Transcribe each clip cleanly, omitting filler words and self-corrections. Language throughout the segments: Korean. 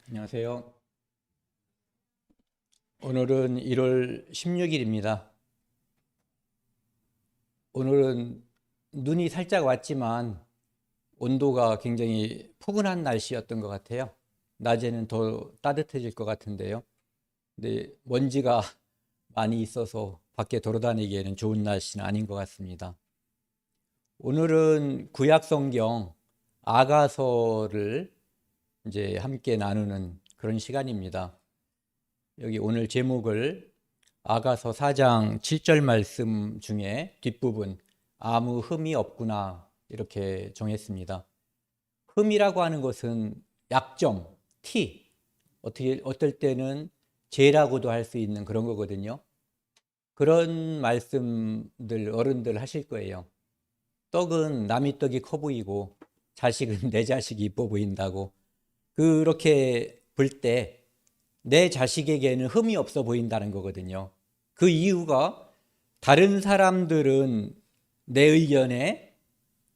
안녕하세요. 오늘은 1월 16일입니다. 오늘은 눈이 살짝 왔지만 온도가 굉장히 포근한 날씨였던 것 같아요. 낮에는 더 따뜻해질 것 같은데요. 근데 먼지가 많이 있어서 밖에 돌아다니기에는 좋은 날씨는 아닌 것 같습니다. 오늘은 구약 성경 아가서를 이제 함께 나누는 그런 시간입니다. 여기 오늘 제목을 아가서 4장 7절 말씀 중에 뒷부분 아무 흠이 없구나 이렇게 정했습니다. 흠이라고 하는 것은 약점, 티, 어떨 때는 죄라고도 할 수 있는 그런 거거든요. 그런 말씀들 어른들 하실 거예요. 떡은 남의 떡이 커 보이고 자식은 내 자식이 이뻐 보인다고. 그렇게 볼 때 내 자식에게는 흠이 없어 보인다는 거거든요. 그 이유가 다른 사람들은 내 의견에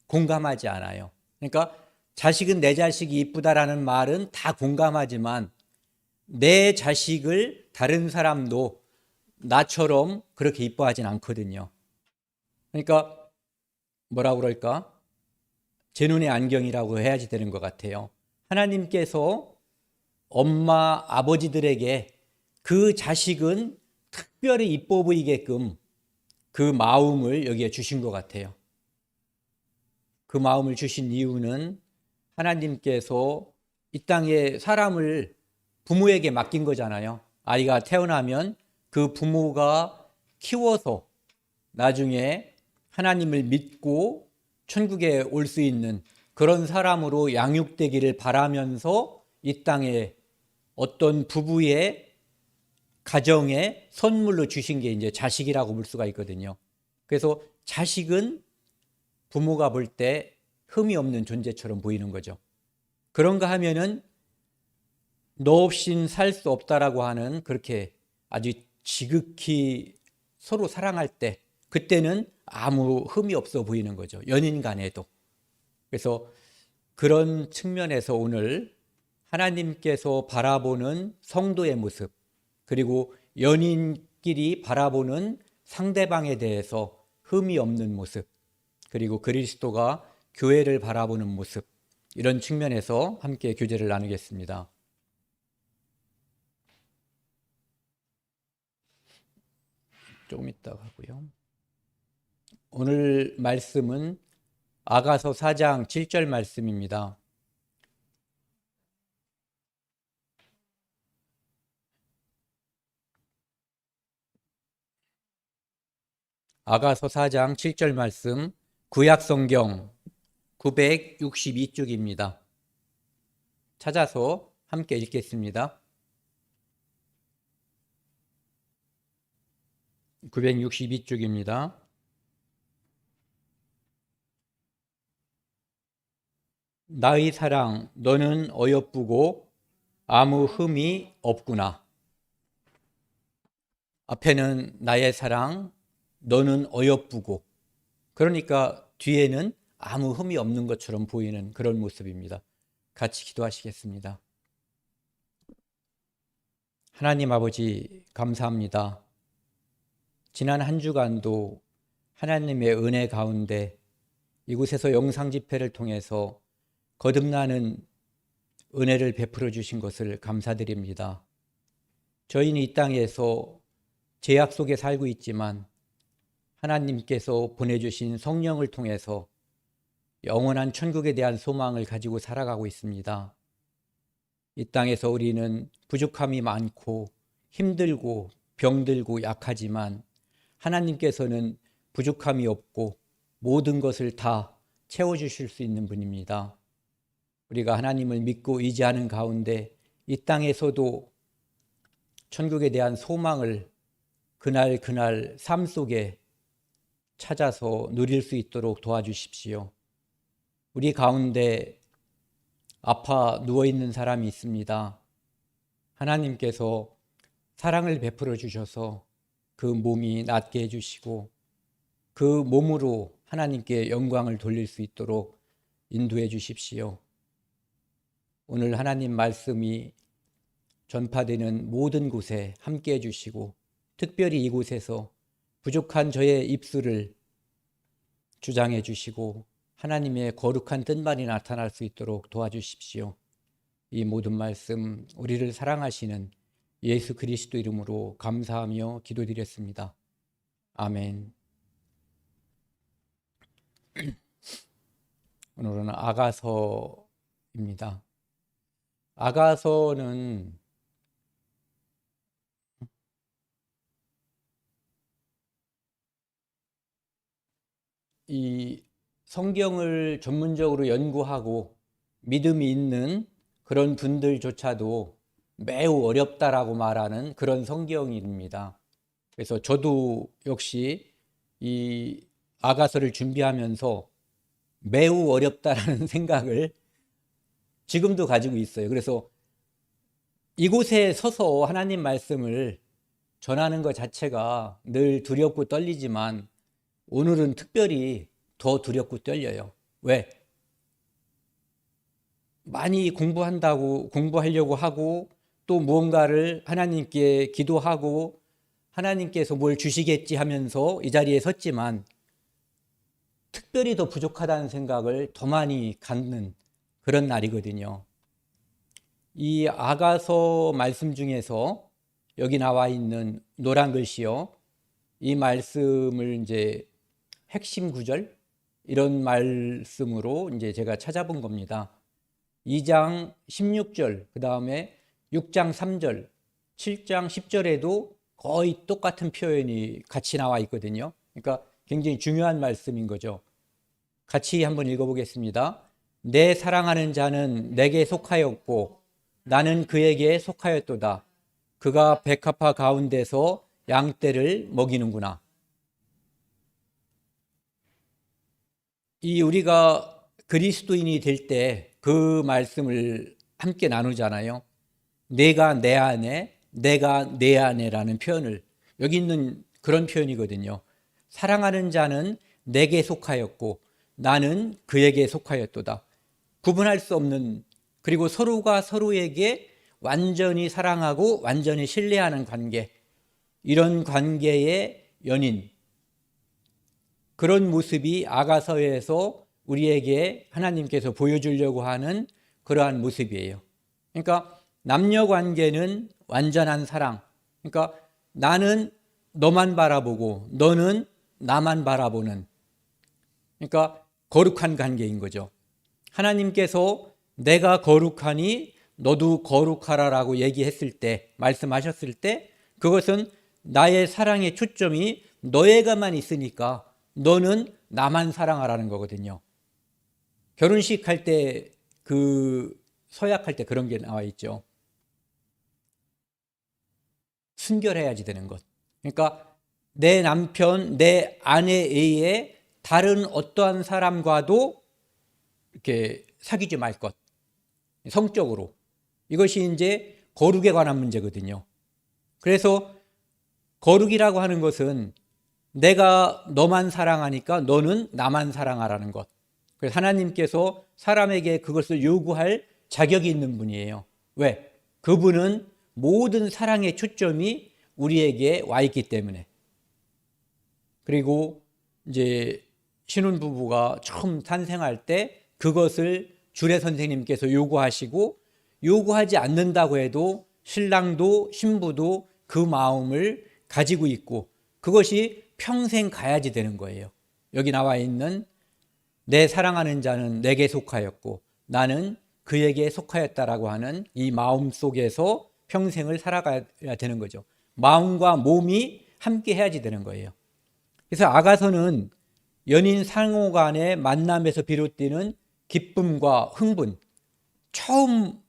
공감하지 않아요. 그러니까 자식은 내 자식이 이쁘다라는 말은 다 공감하지만 내 자식을 다른 사람도 나처럼 그렇게 이뻐하진 않거든요. 그러니까 뭐라 그럴까? 제 눈의 안경이라고 해야지 되는 것 같아요. 하나님께서 엄마, 아버지들에게 그 자식은 특별히 이뻐 보이게끔 그 마음을 여기에 주신 것 같아요. 그 마음을 주신 이유는 하나님께서 이 땅에 사람을 부모에게 맡긴 거잖아요. 아이가 태어나면 그 부모가 키워서 나중에 하나님을 믿고 천국에 올 수 있는 그런 사람으로 양육되기를 바라면서 이 땅에 어떤 부부의 가정에 선물로 주신 게 이제 자식이라고 볼 수가 있거든요. 그래서 자식은 부모가 볼 때 흠이 없는 존재처럼 보이는 거죠. 그런가 하면은 너 없인 살 수 없다라고 하는 그렇게 아주 지극히 서로 사랑할 때 그때는 아무 흠이 없어 보이는 거죠. 연인 간에도. 그래서 그런 측면에서 오늘 하나님께서 바라보는 성도의 모습 그리고 연인끼리 바라보는 상대방에 대해서 흠이 없는 모습 그리고 그리스도가 교회를 바라보는 모습 이런 측면에서 함께 교제를 나누겠습니다. 조금 이따가 하고요. 오늘 말씀은 아가서 4장 7절 말씀입니다. 아가서 4장 7절 말씀 구약성경 962쪽입니다. 찾아서 함께 읽겠습니다. 962쪽입니다. 나의 사랑 너는 어여쁘고 아무 흠이 없구나. 앞에는 나의 사랑 너는 어여쁘고 그러니까 뒤에는 아무 흠이 없는 것처럼 보이는 그런 모습입니다. 같이 기도하시겠습니다. 하나님 아버지 감사합니다. 지난 한 주간도 하나님의 은혜 가운데 이곳에서 영상 집회를 통해서 거듭나는 은혜를 베풀어 주신 것을 감사드립니다. 저희는 이 땅에서 죄악 속에 살고 있지만 하나님께서 보내주신 성령을 통해서 영원한 천국에 대한 소망을 가지고 살아가고 있습니다. 이 땅에서 우리는 부족함이 많고 힘들고 병들고 약하지만 하나님께서는 부족함이 없고 모든 것을 다 채워주실 수 있는 분입니다. 우리가 하나님을 믿고 의지하는 가운데 이 땅에서도 천국에 대한 소망을 그날 삶 속에 찾아서 누릴 수 있도록 도와주십시오. 우리 가운데 아파 누워있는 사람이 있습니다. 하나님께서 사랑을 베풀어 주셔서 그 몸이 낫게 해주시고 그 몸으로 하나님께 영광을 돌릴 수 있도록 인도해 주십시오. 오늘 하나님 말씀이 전파되는 모든 곳에 함께 해주시고 특별히 이곳에서 부족한 저의 입술을 주장해 주시고 하나님의 거룩한 뜻만이 나타날 수 있도록 도와주십시오. 이 모든 말씀 우리를 사랑하시는 예수 그리스도 이름으로 감사하며 기도드렸습니다. 아멘. 오늘은 아가서입니다. 아가서는 이 성경을 전문적으로 연구하고 믿음이 있는 그런 분들조차도 매우 어렵다라고 말하는 그런 성경입니다. 그래서 저도 역시 이 아가서를 준비하면서 매우 어렵다라는 생각을 지금도 가지고 있어요. 그래서 이곳에 서서 하나님 말씀을 전하는 것 자체가 늘 두렵고 떨리지만 오늘은 특별히 더 두렵고 떨려요. 왜? 많이 공부하려고 하고 또 무언가를 하나님께 기도하고 하나님께서 뭘 주시겠지 하면서 이 자리에 섰지만 특별히 더 부족하다는 생각을 더 많이 갖는 그런 날이거든요. 이 아가서 말씀 중에서 여기 나와 있는 노란 글씨요. 이 말씀을 이제 핵심 구절 이런 말씀으로 이제 제가 찾아본 겁니다. 2장 16절, 그 다음에 6장 3절, 7장 10절에도 거의 똑같은 표현이 같이 나와 있거든요. 그러니까 굉장히 중요한 말씀인 거죠. 같이 한번 읽어보겠습니다. 내 사랑하는 자는 내게 속하였고 나는 그에게 속하였도다. 그가 백합화 가운데서 양떼를 먹이는구나. 이 우리가 그리스도인이 될 때 그 말씀을 함께 나누잖아요. 내가 내 안에, 내가 내 안에라는 표현을 여기 있는 그런 표현이거든요. 사랑하는 자는 내게 속하였고 나는 그에게 속하였도다. 구분할 수 없는, 그리고 서로가 서로에게 완전히 사랑하고 완전히 신뢰하는 관계, 이런 관계의 연인, 그런 모습이 아가서에서 우리에게 하나님께서 보여주려고 하는 그러한 모습이에요. 그러니까 남녀 관계는 완전한 사랑, 그러니까 나는 너만 바라보고 너는 나만 바라보는, 그러니까 거룩한 관계인 거죠. 하나님께서 내가 거룩하니 너도 거룩하라라고 얘기했을 때, 말씀하셨을 때 그것은 나의 사랑의 초점이 너에게만 있으니까 너는 나만 사랑하라는 거거든요. 결혼식 할 때 서약할 때 그런 게 나와 있죠. 순결해야지 되는 것. 그러니까 내 남편, 내 아내 외에 다른 어떠한 사람과도 이렇게 사귀지 말 것. 성적으로. 이것이 이제 거룩에 관한 문제거든요. 그래서 거룩이라고 하는 것은 내가 너만 사랑하니까 너는 나만 사랑하라는 것. 그래서 하나님께서 사람에게 그것을 요구할 자격이 있는 분이에요. 왜? 그분은 모든 사랑의 초점이 우리에게 와 있기 때문에. 그리고 이제 신혼부부가 처음 탄생할 때 그것을 주례 선생님께서 요구하시고, 요구하지 않는다고 해도 신랑도 신부도 그 마음을 가지고 있고 그것이 평생 가야지 되는 거예요. 여기 나와 있는 내 사랑하는 자는 내게 속하였고 나는 그에게 속하였다라고 하는 이 마음 속에서 평생을 살아가야 되는 거죠. 마음과 몸이 함께 해야지 되는 거예요. 그래서 아가서는 연인 상호 간의 만남에서 비롯되는 기쁨과 흥분, 처음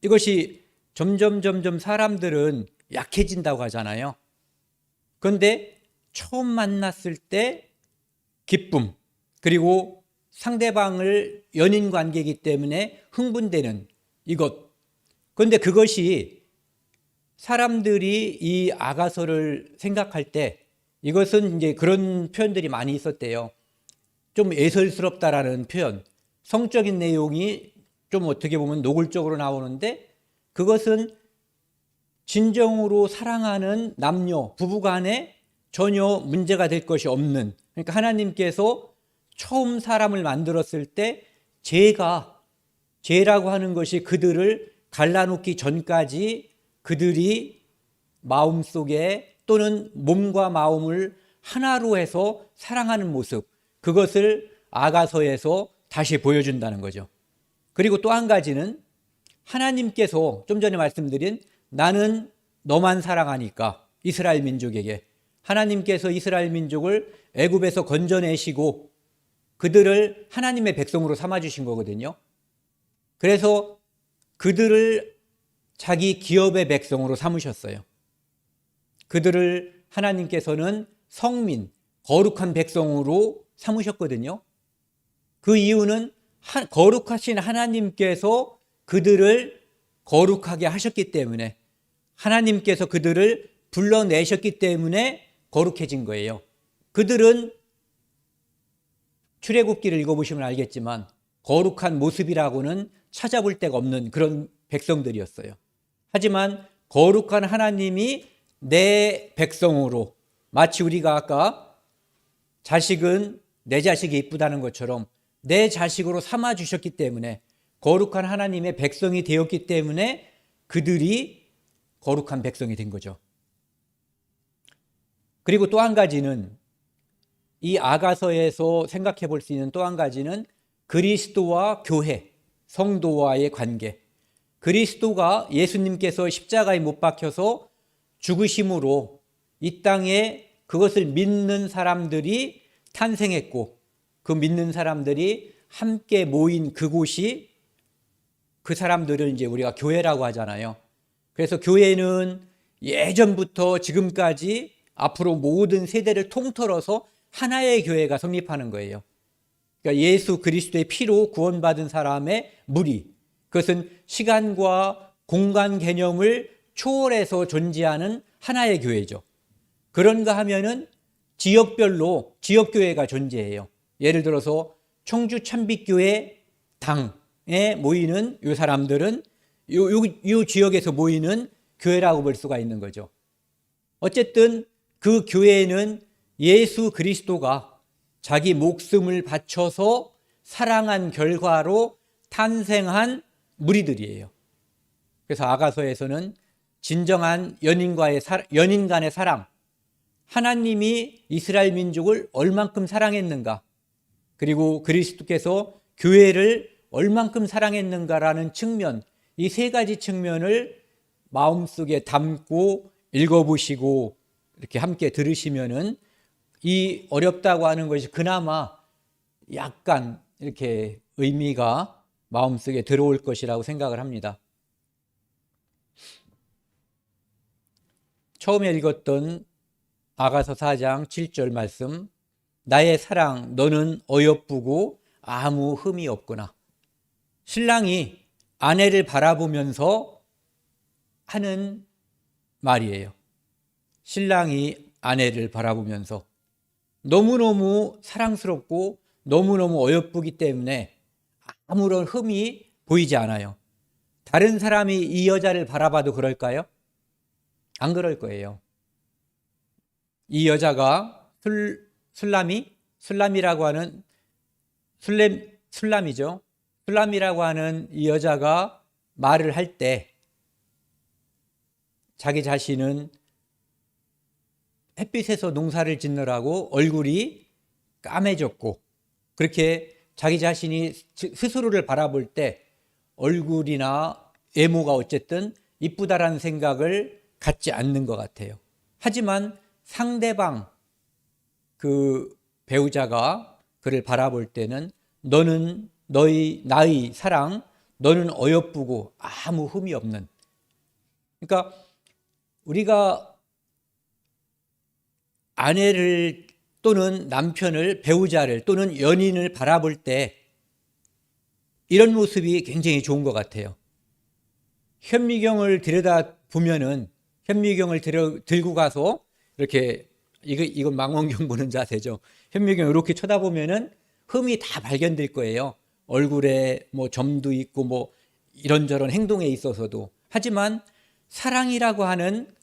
이것이 점점 사람들은 약해진다고 하잖아요. 그런데 처음 만났을 때 기쁨, 그리고 상대방을 연인 관계이기 때문에 흥분되는 이것. 그런데 그것이 사람들이 이 아가서를 생각할 때 이것은 이제 그런 표현들이 많이 있었대요. 좀 예설스럽다라는 표현, 성적인 내용이 좀 어떻게 보면 노골적으로 나오는데 그것은 진정으로 사랑하는 남녀, 부부간에 전혀 문제가 될 것이 없는, 그러니까 하나님께서 처음 사람을 만들었을 때 죄라고 하는 것이 그들을 갈라놓기 전까지 그들이 마음속에 또는 몸과 마음을 하나로 해서 사랑하는 모습, 그것을 아가서에서 다시 보여준다는 거죠. 그리고 또 한 가지는 하나님께서 좀 전에 말씀드린 나는 너만 사랑하니까 이스라엘 민족에게 하나님께서 이스라엘 민족을 애굽에서 건져내시고 그들을 하나님의 백성으로 삼아주신 거거든요. 그래서 그들을 자기 기업의 백성으로 삼으셨어요. 그들을 하나님께서는 성민, 거룩한 백성으로 삼으셨거든요. 그 이유는 거룩하신 하나님께서 그들을 거룩하게 하셨기 때문에, 하나님께서 그들을 불러내셨기 때문에 거룩해진 거예요. 그들은 출애굽기를 읽어보시면 알겠지만 거룩한 모습이라고는 찾아볼 데가 없는 그런 백성들이었어요. 하지만 거룩한 하나님이 내 백성으로, 마치 우리가 아까 자식은 내 자식이 이쁘다는 것처럼 내 자식으로 삼아주셨기 때문에, 거룩한 하나님의 백성이 되었기 때문에 그들이 거룩한 백성이 된 거죠. 그리고 또 한 가지는, 이 아가서에서 생각해 볼 수 있는 또 한 가지는 그리스도와 교회, 성도와의 관계. 그리스도가 예수님께서 십자가에 못 박혀서 죽으심으로 이 땅에 그것을 믿는 사람들이 탄생했고, 그 믿는 사람들이 함께 모인 그곳이, 그 사람들을 이제 우리가 교회라고 하잖아요. 그래서 교회는 예전부터 지금까지 앞으로 모든 세대를 통틀어서 하나의 교회가 성립하는 거예요. 그러니까 예수 그리스도의 피로 구원받은 사람의 무리, 그것은 시간과 공간 개념을 초월해서 존재하는 하나의 교회죠. 그런가 하면은 지역별로 지역교회가 존재해요. 예를 들어서 청주 참빛교회 당에 모이는 이 사람들은 이 지역에서 모이는 교회라고 볼 수가 있는 거죠. 어쨌든 그 교회는 예수 그리스도가 자기 목숨을 바쳐서 사랑한 결과로 탄생한 무리들이에요. 그래서 아가서에서는 진정한 연인 간의 사랑, 하나님이 이스라엘 민족을 얼만큼 사랑했는가, 그리고 그리스도께서 교회를 얼만큼 사랑했는가라는 측면, 이 세 가지 측면을 마음속에 담고 읽어보시고 이렇게 함께 들으시면은 이 어렵다고 하는 것이 그나마 약간 이렇게 의미가 마음속에 들어올 것이라고 생각을 합니다. 처음에 읽었던 아가서 4장 7절 말씀, 나의 사랑 너는 어여쁘고 아무 흠이 없구나. 신랑이 아내를 바라보면서 하는 말이에요. 신랑이 아내를 바라보면서 너무너무 사랑스럽고 너무너무 어여쁘기 때문에 아무런 흠이 보이지 않아요. 다른 사람이 이 여자를 바라봐도 그럴까요? 안 그럴 거예요. 이 여자가 술람이라고 하는 술람이죠. 술람이라고 하는 이 여자가 말을 할 때 자기 자신은 햇빛에서 농사를 짓느라고 얼굴이 까매졌고, 그렇게 자기 자신이 스스로를 바라볼 때 얼굴이나 외모가 어쨌든 이쁘다라는 생각을 갖지 않는 것 같아요. 하지만 상대방 그 배우자가 그를 바라볼 때는 나의 사랑, 너는 어여쁘고 아무 흠이 없는. 그러니까 우리가 아내를 또는 남편을, 배우자를 또는 연인을 바라볼 때 이런 모습이 굉장히 좋은 것 같아요. 현미경을 들여다보면은, 현미경을 들고 가서 이렇게, 이건 망원경 보는 자세죠. 현미경 이렇게 쳐다보면은 흠이 다 발견될 거예요. 얼굴에 뭐 점도 있고 뭐 이런저런 행동에 있어서도. 하지만 사랑이라고 하는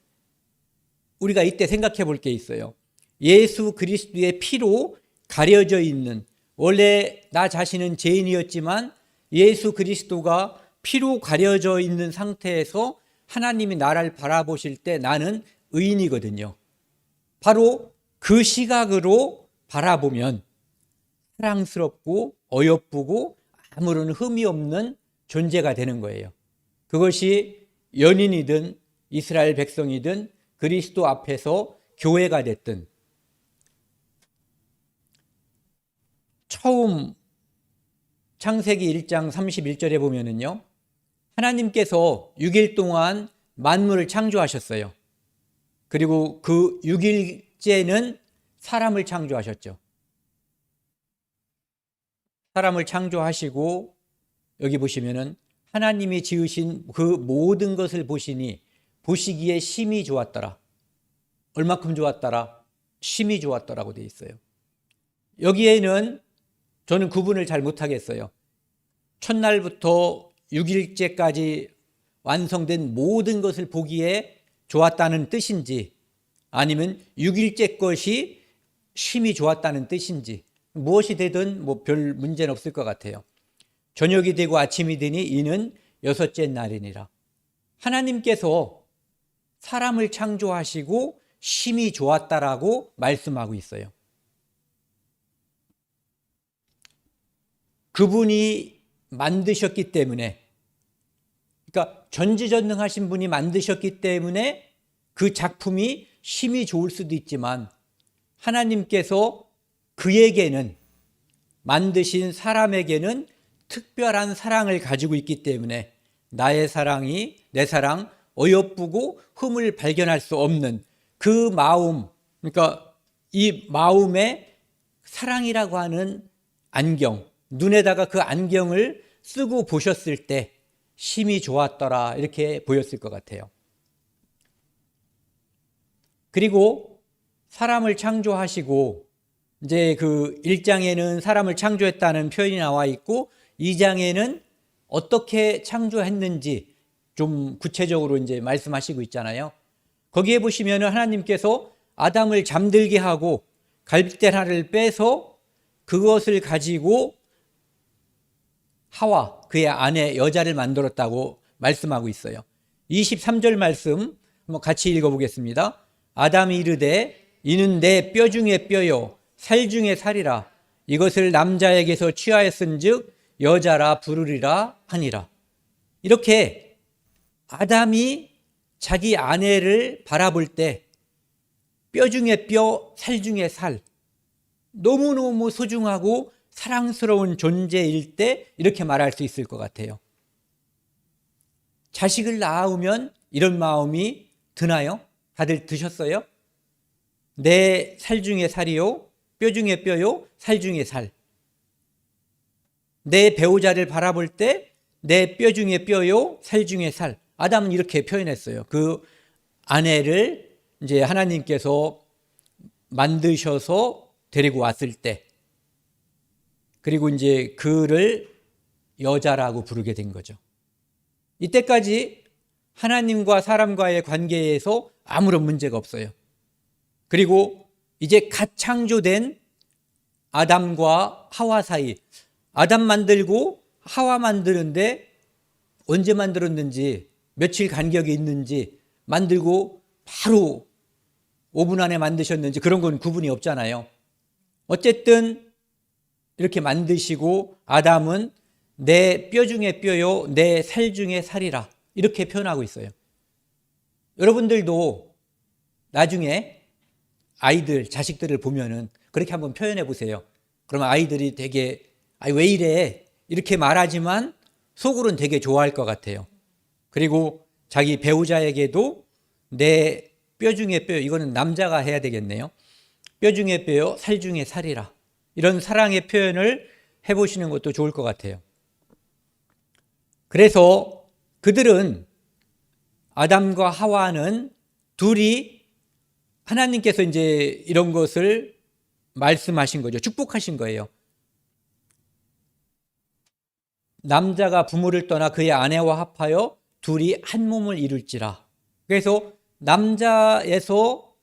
우리가 이때 생각해 볼 게 있어요. 예수 그리스도의 피로 가려져 있는, 원래 나 자신은 죄인이었지만 예수 그리스도가 피로 가려져 있는 상태에서 하나님이 나를 바라보실 때 나는 의인이거든요. 바로 그 시각으로 바라보면 사랑스럽고 어여쁘고 아무런 흠이 없는 존재가 되는 거예요. 그것이 연인이든 이스라엘 백성이든 그리스도 앞에서 교회가 됐든. 처음 창세기 1장 31절에 보면은요, 하나님께서 6일 동안 만물을 창조하셨어요. 그리고 그 6일째는 사람을 창조하셨죠. 사람을 창조하시고 여기 보시면은 하나님이 지으신 그 모든 것을 보시니 보시기에 심히 좋았더라. 얼마큼 좋았더라? 심히 좋았더라고 되어 있어요. 여기에는 저는 구분을 잘 못하겠어요. 첫날부터 6일째까지 완성된 모든 것을 보기에 좋았다는 뜻인지, 아니면 6일째 것이 심히 좋았다는 뜻인지, 무엇이 되든 뭐 별 문제는 없을 것 같아요. 저녁이 되고 아침이 되니 이는 여섯째 날이니라. 하나님께서 사람을 창조하시고 심히 좋았다라고 말씀하고 있어요. 그분이 만드셨기 때문에, 그러니까 전지전능하신 분이 만드셨기 때문에 그 작품이 심히 좋을 수도 있지만, 하나님께서 그에게는, 만드신 사람에게는 특별한 사랑을 가지고 있기 때문에 나의 사랑이, 내 사랑, 어여쁘고 흠을 발견할 수 없는 그 마음, 그러니까 이 마음에 사랑이라고 하는 안경, 눈에다가 그 안경을 쓰고 보셨을 때 심히 좋았더라, 이렇게 보였을 것 같아요. 그리고 사람을 창조하시고, 이제 그 1장에는 사람을 창조했다는 표현이 나와 있고 2장에는 어떻게 창조했는지 좀 구체적으로 이제 말씀하시고 있잖아요. 거기에 보시면 하나님께서 아담을 잠들게 하고 갈빗대나를 빼서 그것을 가지고 하와, 그의 아내 여자를 만들었다고 말씀하고 있어요. 23절 말씀 한번 같이 읽어보겠습니다. 아담이 이르되 이는 내 뼈 중에 뼈요 살 중에 살이라. 이것을 남자에게서 취하였은즉 여자라 부르리라 하니라. 이렇게 아담이 자기 아내를 바라볼 때 뼈 중에 뼈, 살 중에 살, 너무너무 소중하고 사랑스러운 존재일 때 이렇게 말할 수 있을 것 같아요. 자식을 낳으면 이런 마음이 드나요? 다들 드셨어요? 내 살 중에 살이요, 뼈 중에 뼈요, 살 중에 살. 내 배우자를 바라볼 때 내 뼈 중에 뼈요, 살 중에 살. 아담은 이렇게 표현했어요. 그 아내를 이제 하나님께서 만드셔서 데리고 왔을 때, 그리고 이제 그를 여자라고 부르게 된 거죠. 이때까지 하나님과 사람과의 관계에서 아무런 문제가 없어요. 그리고 이제 갓 창조된 아담과 하와 사이, 아담 만들고 하와 만드는데 언제 만들었는지, 며칠 간격이 있는지, 만들고 바로 5분 안에 만드셨는지 그런 건 구분이 없잖아요. 어쨌든 이렇게 만드시고 아담은 내 뼈 중에 뼈요 내 살 중에 살이라, 이렇게 표현하고 있어요. 여러분들도 나중에 아이들, 자식들을 보면은 그렇게 한번 표현해 보세요. 그러면 아이들이 되게 왜 이래 이렇게 말하지만 속으로는 되게 좋아할 것 같아요. 그리고 자기 배우자에게도 내 뼈 중에 뼈, 이거는 남자가 해야 되겠네요. 뼈 중에 뼈요 살 중에 살이라, 이런 사랑의 표현을 해보시는 것도 좋을 것 같아요. 그래서 그들은, 아담과 하와는 둘이 하나님께서 이제 이런 것을 말씀하신 거죠. 축복하신 거예요. 남자가 부모를 떠나 그의 아내와 합하여 둘이 한 몸을 이룰지라. 그래서 남자에서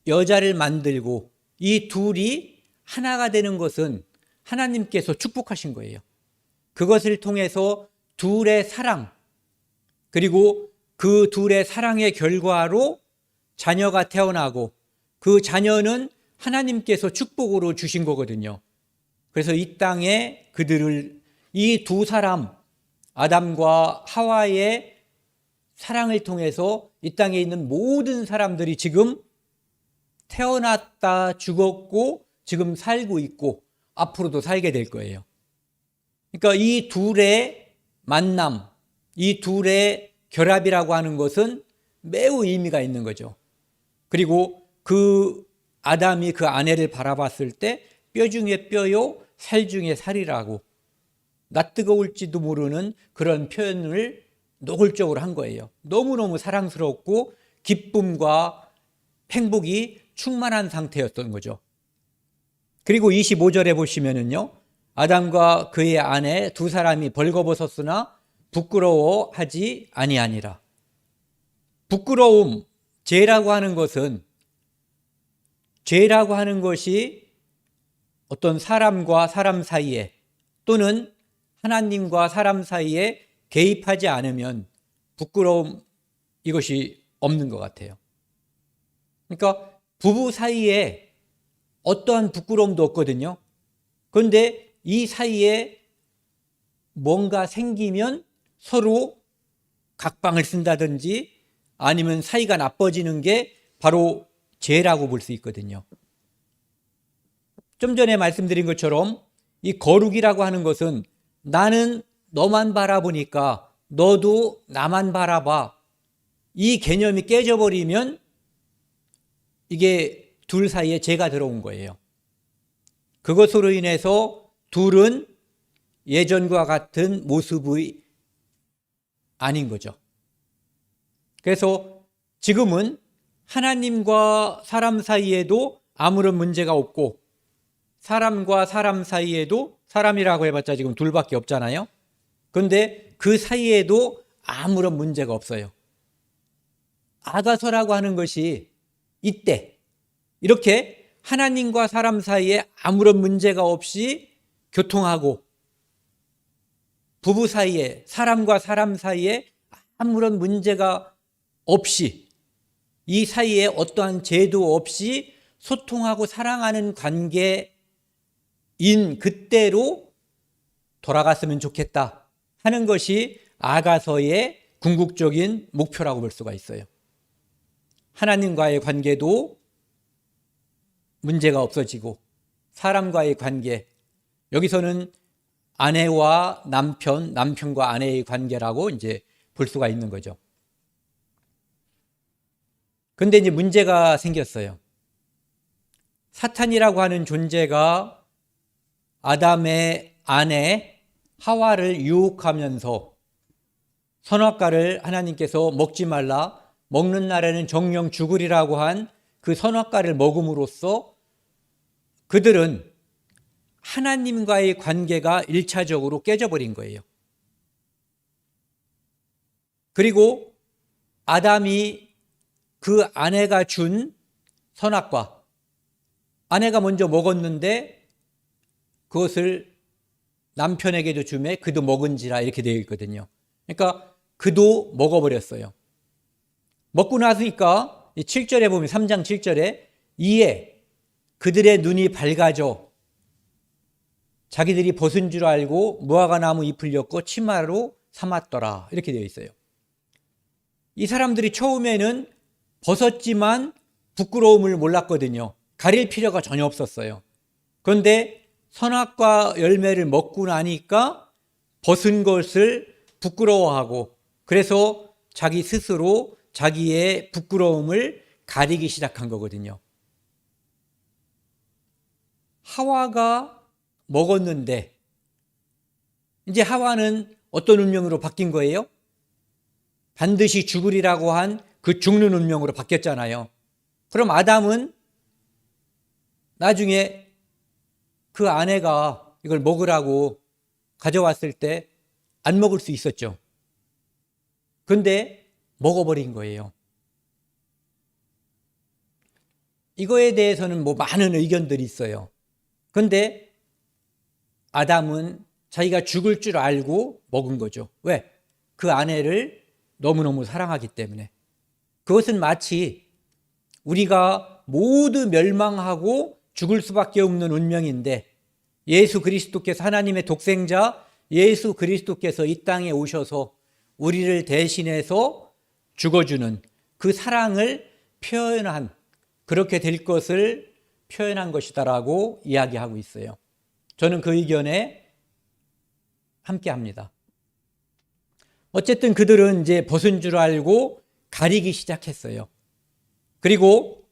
여자를 만들고 이 둘이 하나가 되는 것은 하나님께서 축복하신 거예요. 그것을 통해서 둘의 사랑, 그리고 그 둘의 사랑의 결과로 자녀가 태어나고 그 자녀는 하나님께서 축복으로 주신 거거든요. 그래서 이 땅에 그들을, 이 두 사람, 아담과 하와의 사랑을 통해서 이 땅에 있는 모든 사람들이 지금 태어났다 죽었고 지금 살고 있고 앞으로도 살게 될 거예요. 그러니까 이 둘의 만남, 이 둘의 결합이라고 하는 것은 매우 의미가 있는 거죠. 그리고 그 아담이 그 아내를 바라봤을 때 뼈 중에 뼈요 살 중에 살이라고 낯뜨거울지도 모르는 그런 표현을 노골적으로 한 거예요. 너무너무 사랑스럽고 기쁨과 행복이 충만한 상태였던 거죠. 그리고 25절에 보시면은요, 아담과 그의 아내 두 사람이 벌거벗었으나 부끄러워하지 아니하니라. 부끄러움, 죄라고 하는 것은, 죄라고 하는 것이 어떤 사람과 사람 사이에 또는 하나님과 사람 사이에 개입하지 않으면 부끄러움, 이것이 없는 것 같아요. 그러니까 부부 사이에 어떠한 부끄러움도 없거든요. 그런데 이 사이에 뭔가 생기면 서로 각방을 쓴다든지 아니면 사이가 나빠지는 게 바로 죄라고 볼 수 있거든요. 좀 전에 말씀드린 것처럼 이 거룩이라고 하는 것은 나는 너만 바라보니까 너도 나만 바라봐. 이 개념이 깨져버리면 이게 둘 사이에 죄가 들어온 거예요. 그것으로 인해서 둘은 예전과 같은 모습이 아닌 거죠. 그래서 지금은 하나님과 사람 사이에도 아무런 문제가 없고 사람과 사람 사이에도, 사람이라고 해봤자 지금 둘밖에 없잖아요. 그런데 그 사이에도 아무런 문제가 없어요. 아가서라고 하는 것이 이때 이렇게 하나님과 사람 사이에 아무런 문제가 없이 교통하고 부부 사이에, 사람과 사람 사이에 아무런 문제가 없이 이 사이에 어떠한 죄도 없이 소통하고 사랑하는 관계인 그때로 돌아갔으면 좋겠다 하는 것이 아가서의 궁극적인 목표라고 볼 수가 있어요. 하나님과의 관계도 문제가 없어지고 사람과의 관계, 여기서는 아내와 남편, 남편과 아내의 관계라고 이제 볼 수가 있는 거죠. 근데 이제 문제가 생겼어요. 사탄이라고 하는 존재가 아담의 아내 하와를 유혹하면서 선악과를 하나님께서 먹지 말라, 먹는 날에는 정령 죽으리라고 한 그 선악과를 먹음으로써 그들은 하나님과의 관계가 1차적으로 깨져버린 거예요. 그리고 아담이 그 아내가 준 선악과, 아내가 먼저 먹었는데 그것을 남편에게도 주매 그도 먹은지라 이렇게 되어 있거든요. 그러니까 그도 먹어버렸어요. 먹고 나서니까 7절에 보면 3장 7절에 이에 그들의 눈이 밝아져 자기들이 벗은 줄 알고 무화과 나무 잎을 엮고 치마로 삼았더라 이렇게 되어 있어요. 이 사람들이 처음에는 벗었지만 부끄러움을 몰랐거든요. 가릴 필요가 전혀 없었어요. 그런데 선악과 열매를 먹고 나니까 벗은 것을 부끄러워하고 그래서 자기 스스로 자기의 부끄러움을 가리기 시작한 거거든요. 하와가 먹었는데 이제 하와는 어떤 운명으로 바뀐 거예요? 반드시 죽으리라고 한 그 죽는 운명으로 바뀌었잖아요. 그럼 아담은 나중에 그 아내가 이걸 먹으라고 가져왔을 때 안 먹을 수 있었죠. 그런데 먹어버린 거예요. 이거에 대해서는 뭐 많은 의견들이 있어요. 그런데 아담은 자기가 죽을 줄 알고 먹은 거죠. 왜? 그 아내를 너무너무 사랑하기 때문에. 그것은 마치 우리가 모두 멸망하고 죽을 수밖에 없는 운명인데 예수 그리스도께서, 하나님의 독생자 예수 그리스도께서 이 땅에 오셔서 우리를 대신해서 죽어주는 그 사랑을 표현한, 그렇게 될 것을 표현한 것이다라고 이야기하고 있어요. 저는 그 의견에 함께합니다. 어쨌든 그들은 이제 벗은 줄 알고 가리기 시작했어요. 그리고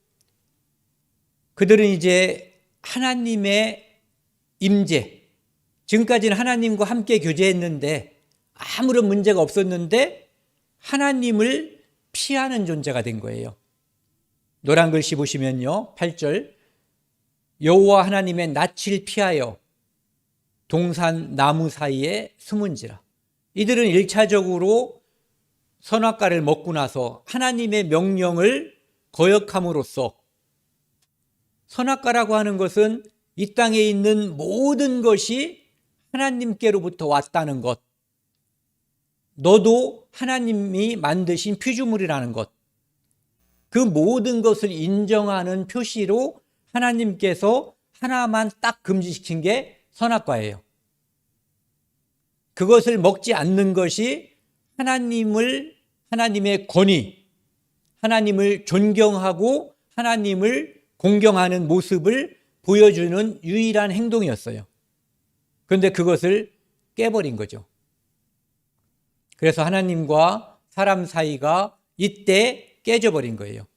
그들은 이제 하나님의 임재, 지금까지는 하나님과 함께 교제했는데 아무런 문제가 없었는데 하나님을 피하는 존재가 된 거예요. 노란 글씨 보시면요, 8절, 여호와 하나님의 낯을 피하여 동산 나무 사이에 숨은지라. 이들은 1차적으로 선악과를 먹고 나서 하나님의 명령을 거역함으로써, 선악과라고 하는 것은 이 땅에 있는 모든 것이 하나님께로부터 왔다는 것, 너도 하나님이 만드신 피조물이라는 것, 그 모든 것을 인정하는 표시로 하나님께서 하나만 딱 금지시킨 게 선악과예요. 그것을 먹지 않는 것이 하나님의 권위, 하나님을 존경하고 하나님을 공경하는 모습을 보여주는 유일한 행동이었어요. 그런데 그것을 깨버린 거죠. 그래서 하나님과 사람 사이가 이때 깨져버린 거예요.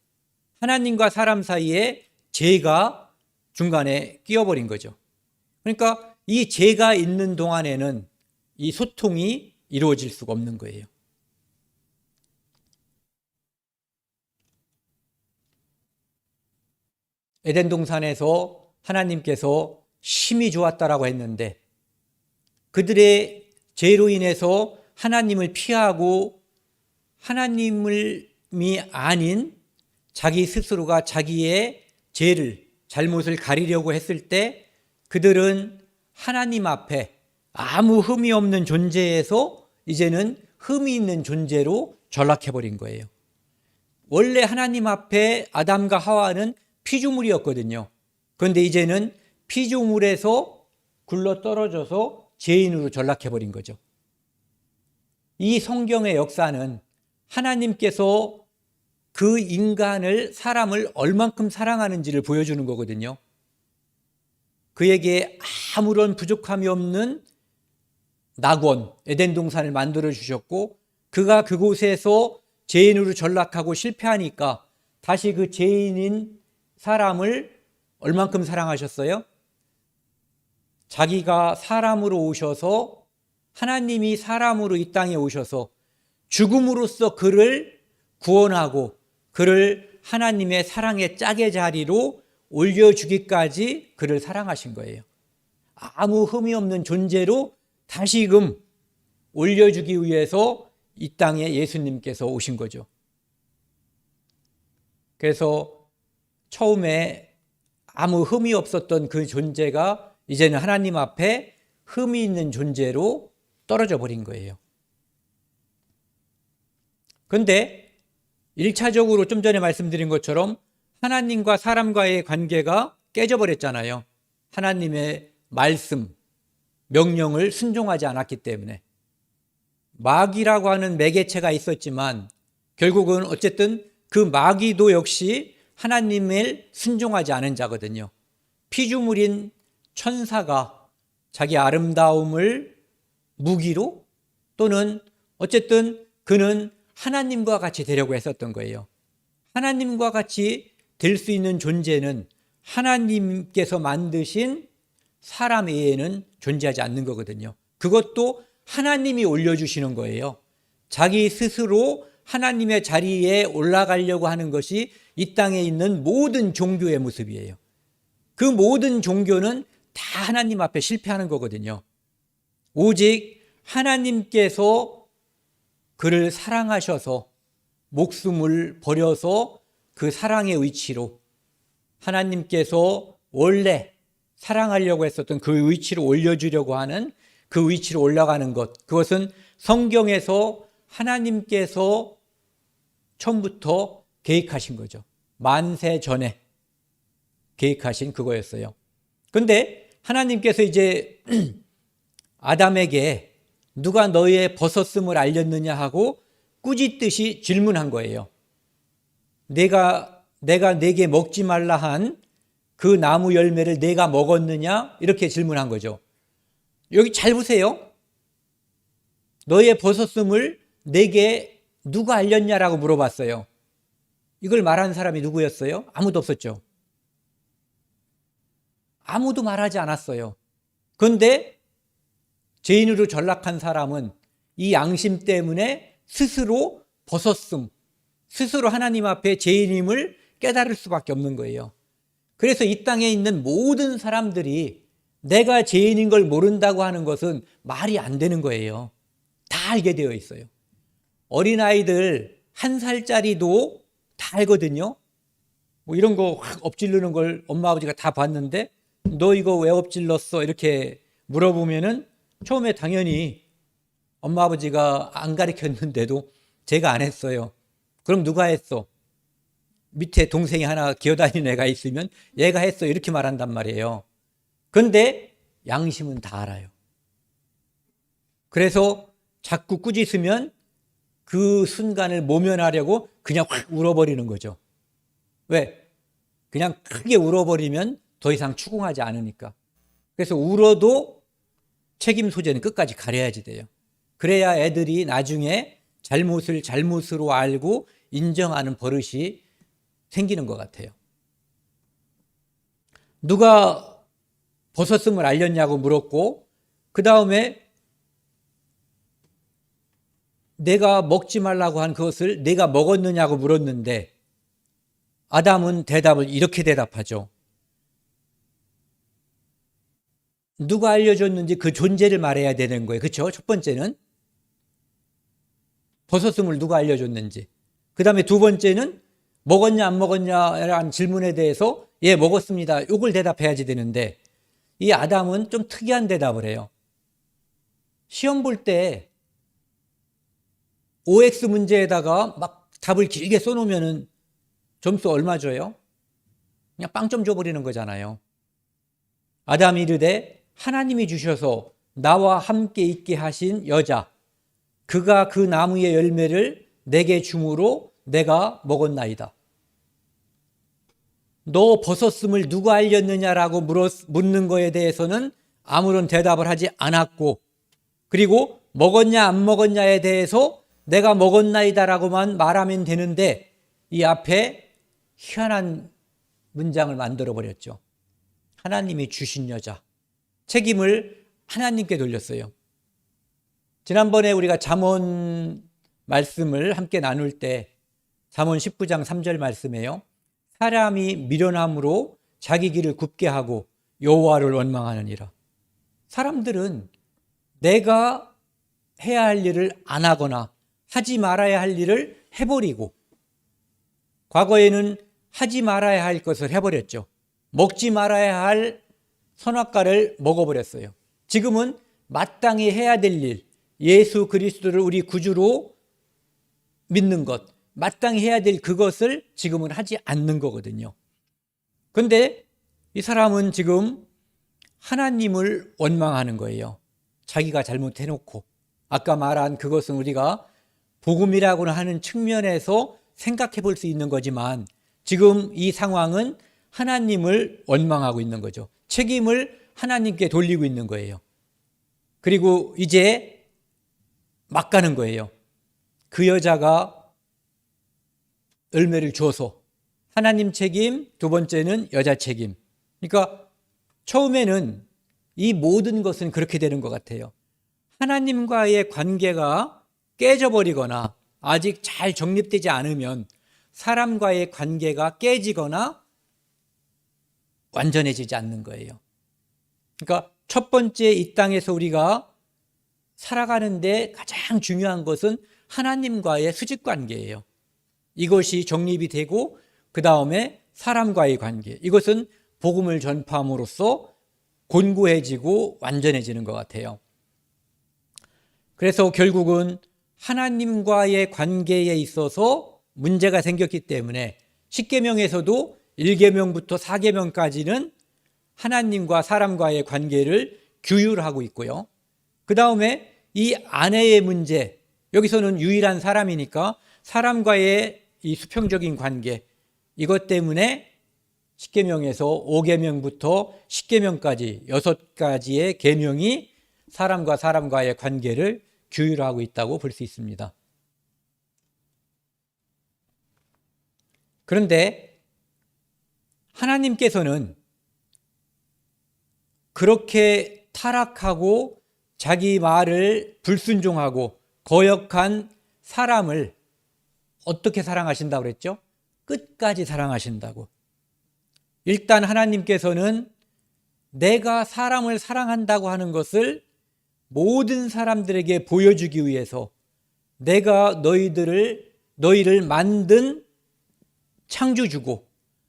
하나님과 사람 사이에 죄가 중간에 끼어버린 거죠. 그러니까 이 죄가 있는 동안에는 이 소통이 이루어질 수가 없는 거예요. 에덴 동산에서 하나님께서 심히 좋았다라고 했는데 그들의 죄로 인해서 하나님을 피하고 하나님이 아닌 자기 스스로가 자기의 죄를, 잘못을 가리려고 했을 때 그들은 하나님 앞에 아무 흠이 없는 존재에서 이제는 흠이 있는 존재로 전락해버린 거예요. 원래 하나님 앞에 아담과 하와는 피조물이었거든요. 그런데 이제는 피조물에서 굴러떨어져서 죄인으로 전락해버린 거죠. 이 성경의 역사는 하나님께서 그 인간을, 사람을 얼만큼 사랑하는지를 보여주는 거거든요. 그에게 아무런 부족함이 없는 낙원, 에덴 동산을 만들어 주셨고 그가 그곳에서 죄인으로 전락하고 실패하니까 다시 그 죄인인 사람을 얼만큼 사랑하셨어요? 자기가 사람으로 오셔서, 하나님이 사람으로 이 땅에 오셔서 죽음으로써 그를 구원하고 그를 하나님의 사랑의 짝의 자리로 올려주기까지 그를 사랑하신 거예요. 아무 흠이 없는 존재로 다시금 올려주기 위해서 이 땅에 예수님께서 오신 거죠. 그래서 처음에 아무 흠이 없었던 그 존재가 이제는 하나님 앞에 흠이 있는 존재로 떨어져 버린 거예요. 그런데 1차적으로 좀 전에 말씀드린 것처럼 하나님과 사람과의 관계가 깨져버렸잖아요. 하나님의 말씀, 명령을 순종하지 않았기 때문에. 마귀라고 하는 매개체가 있었지만 결국은 어쨌든 그 마귀도 역시 하나님을 순종하지 않은 자거든요. 피조물인 천사가 자기 아름다움을 무기로, 또는 어쨌든 그는 하나님과 같이 되려고 했었던 거예요. 하나님과 같이 될 수 있는 존재는 하나님께서 만드신 사람 외에는 존재하지 않는 거거든요. 그것도 하나님이 올려주시는 거예요. 자기 스스로 하나님의 자리에 올라가려고 하는 것이 이 땅에 있는 모든 종교의 모습이에요. 그 모든 종교는 다 하나님 앞에 실패하는 거거든요. 오직 하나님께서 그를 사랑하셔서 목숨을 버려서 그 사랑의 위치로 하나님께서 원래 사랑하려고 했었던 그 위치로 올려주려고 하는 그 위치로 올라가는 것, 그것은 성경에서 하나님께서 처음부터 계획하신 거죠. 만세 전에 계획하신 그거였어요. 그런데 하나님께서 이제 아담에게 누가 너의 벗었음을 알렸느냐 하고 꾸짖듯이 질문한 거예요. 내가 내게 먹지 말라 한 그 나무 열매를 내가 먹었느냐? 이렇게 질문한 거죠. 여기 잘 보세요. 너의 벗었음을 내게 누가 알렸냐라고 물어봤어요. 이걸 말한 사람이 누구였어요? 아무도 없었죠. 아무도 말하지 않았어요. 그런데 죄인으로 전락한 사람은 이 양심 때문에 스스로 벗었음, 스스로 하나님 앞에 죄인임을 깨달을 수밖에 없는 거예요. 그래서 이 땅에 있는 모든 사람들이 내가 죄인인 걸 모른다고 하는 것은 말이 안 되는 거예요. 다 알게 되어 있어요. 어린아이들 1살짜리도 다 알거든요. 뭐 이런 거 확 엎질르는 걸 엄마 아버지가 다 봤는데 너 이거 왜 엎질렀어? 이렇게 물어보면은 처음에 당연히 엄마 아버지가 안 가르쳤는데도 제가 안 했어요. 그럼 누가 했어? 밑에 동생이 하나 기어다니는 애가 있으면 얘가 했어 이렇게 말한단 말이에요. 그런데 양심은 다 알아요. 그래서 자꾸 꾸짖으면 그 순간을 모면하려고 그냥 확 울어버리는 거죠. 왜? 그냥 크게 울어버리면 더 이상 추궁하지 않으니까. 그래서 울어도 책임 소재는 끝까지 가려야지 돼요. 그래야 애들이 나중에 잘못을 잘못으로 알고 인정하는 버릇이 생기는 것 같아요. 누가 벗었음을 알렸냐고 물었고 그 다음에 내가 먹지 말라고 한 그것을 내가 먹었느냐고 물었는데 아담은 대답을 이렇게 대답하죠. 누가 알려줬는지 그 존재를 말해야 되는 거예요. 그렇죠? 첫 번째는 벗었음을 누가 알려줬는지. 그 다음에 두 번째는 먹었냐 안 먹었냐라는 질문에 대해서 예 먹었습니다. 이걸 대답해야지 되는데 이 아담은 좀 특이한 대답을 해요. 시험 볼 때 OX 문제에다가 막 답을 길게 써놓으면 점수 얼마 줘요? 그냥 빵점 줘버리는 거잖아요. 아담이 이르되 하나님이 주셔서 나와 함께 있게 하신 여자 그가 그 나무의 열매를 내게 주므로 내가 먹었나이다. 너 벗었음을 누가 알렸느냐라고 묻는 거에 대해서는 아무런 대답을 하지 않았고 그리고 먹었냐 안 먹었냐에 대해서 내가 먹었나이다라고만 말하면 되는데 이 앞에 희한한 문장을 만들어 버렸죠. 하나님이 주신 여자. 책임을 하나님께 돌렸어요. 지난번에 우리가 잠언 말씀을 함께 나눌 때 잠언 19장 3절 말씀이에요. 사람이 미련함으로 자기 길을 굽게 하고 여호와를 원망하느니라. 사람들은 내가 해야 할 일을 안 하거나 하지 말아야 할 일을 해버리고 과거에는 하지 말아야 할 것을 해버렸죠. 먹지 말아야 할 선악과를 먹어버렸어요. 지금은 마땅히 해야 될 일, 예수 그리스도를 우리 구주로 믿는 것, 마땅히 해야 될 그것을 지금은 하지 않는 거거든요. 그런데 이 사람은 지금 하나님을 원망하는 거예요. 자기가 잘못해놓고 아까 말한 그것은 우리가 복음이라고는 하는 측면에서 생각해 볼 수 있는 거지만 지금 이 상황은 하나님을 원망하고 있는 거죠. 책임을 하나님께 돌리고 있는 거예요. 그리고 이제 막 가는 거예요. 그 여자가 열매를 줘서 하나님 책임, 두 번째는 여자 책임. 그러니까 처음에는 이 모든 것은 그렇게 되는 것 같아요. 하나님과의 관계가 깨져버리거나 아직 잘 정립되지 않으면 사람과의 관계가 깨지거나 완전해지지 않는 거예요. 그러니까 첫 번째 이 땅에서 우리가 살아가는데 가장 중요한 것은 하나님과의 수직 관계예요. 이것이 정립이 되고 그 다음에 사람과의 관계, 이것은 복음을 전파함으로써 곤고해지고 완전해지는 것 같아요. 그래서 결국은 하나님과의 관계에 있어서 문제가 생겼기 때문에 10계명에서도 1계명부터 4계명까지는 하나님과 사람과의 관계를 규율하고 있고요. 그 다음에 이 아내의 문제, 여기서는 유일한 사람이니까 사람과의 이 수평적인 관계, 이것 때문에 10계명에서 5계명부터 10계명까지 6가지의 계명이 사람과 사람과의 관계를 규율하고 있다고 볼 수 있습니다. 그런데 하나님께서는 그렇게 타락하고 자기 말을 불순종하고 거역한 사람을 어떻게 사랑하신다고 그랬죠? 끝까지 사랑하신다고. 일단 하나님께서는 내가 사람을 사랑한다고 하는 것을 모든 사람들에게 보여주기 위해서 내가 너희를 만든 창조주고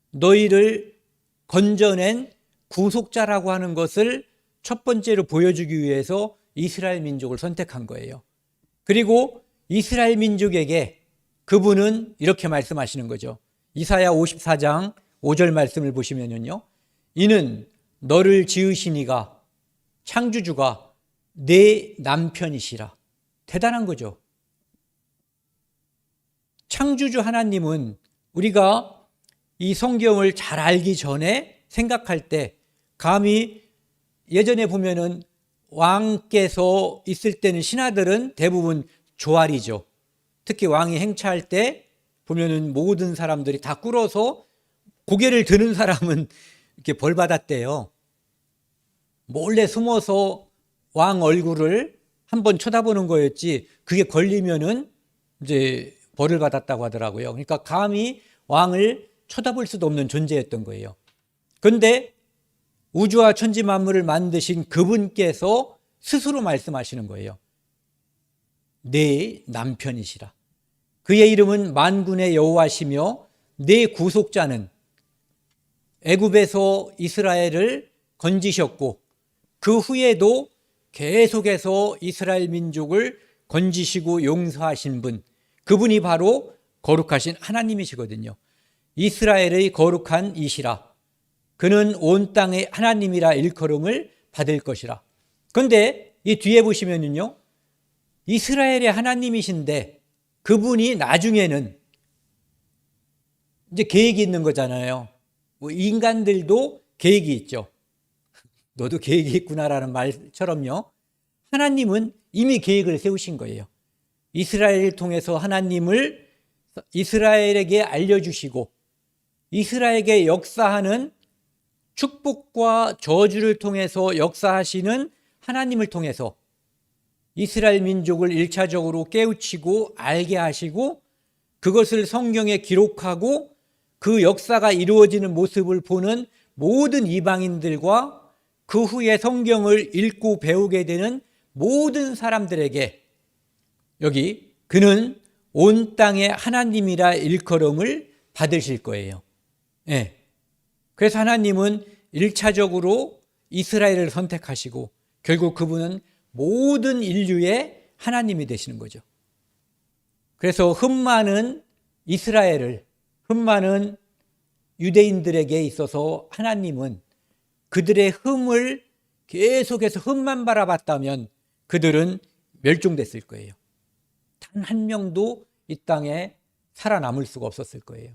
너희를 건져낸 구속자라고 하는 것을 첫 번째로 보여주기 위해서 이스라엘 민족을 선택한 거예요. 그리고 이스라엘 민족에게 그분은 이렇게 말씀하시는 거죠. 이사야 54장 5절 말씀을 보시면요, 이는 너를 지으신 이가 창조주가 내 남편이시라. 대단한 거죠. 창조주 하나님은 우리가 이 성경을 잘 알기 전에 생각할 때 감히 예전에 보면은 왕께서 있을 때는 신하들은 대부분 조알이죠. 특히 왕이 행차할 때 보면은 모든 사람들이 다 꿇어서 고개를 드는 사람은 이렇게 벌 받았대요. 몰래 숨어서 왕 얼굴을 한번 쳐다보는 거였지 그게 걸리면은 이제 벌을 받았다고 하더라고요. 그러니까 감히 왕을 쳐다볼 수도 없는 존재였던 거예요. 그런데 우주와 천지 만물을 만드신 그분께서 스스로 말씀하시는 거예요. 내 남편이시라. 그의 이름은 만군의 여호와시며 내 구속자는 애굽에서 이스라엘을 건지셨고 그 후에도 계속해서 이스라엘 민족을 건지시고 용서하신 분, 그분이 바로 거룩하신 하나님이시거든요. 이스라엘의 거룩한 이시라. 그는 온 땅의 하나님이라 일컬음을 받을 것이라. 그런데 이 뒤에 보시면요, 이스라엘의 하나님이신데 그분이 나중에는 이제 계획이 있는 거잖아요. 인간들도 계획이 있죠. 너도 계획이 있구나라는 말처럼요, 하나님은 이미 계획을 세우신 거예요. 이스라엘을 통해서 하나님을 이스라엘에게 알려주시고 이스라엘에게 역사하는 축복과 저주를 통해서 역사하시는 하나님을 통해서 이스라엘 민족을 1차적으로 깨우치고 알게 하시고 그것을 성경에 기록하고 그 역사가 이루어지는 모습을 보는 모든 이방인들과 그 후에 성경을 읽고 배우게 되는 모든 사람들에게 여기 그는 온 땅의 하나님이라 일컬음을 받으실 거예요. 네. 그래서 하나님은 1차적으로 이스라엘을 선택하시고 결국 그분은 모든 인류의 하나님이 되시는 거죠. 그래서 흠많은 이스라엘을, 흠많은 유대인들에게 있어서 하나님은 그들의 흠을 계속해서 흠만 바라봤다면 그들은 멸종됐을 거예요. 단 한 명도 이 땅에 살아남을 수가 없었을 거예요.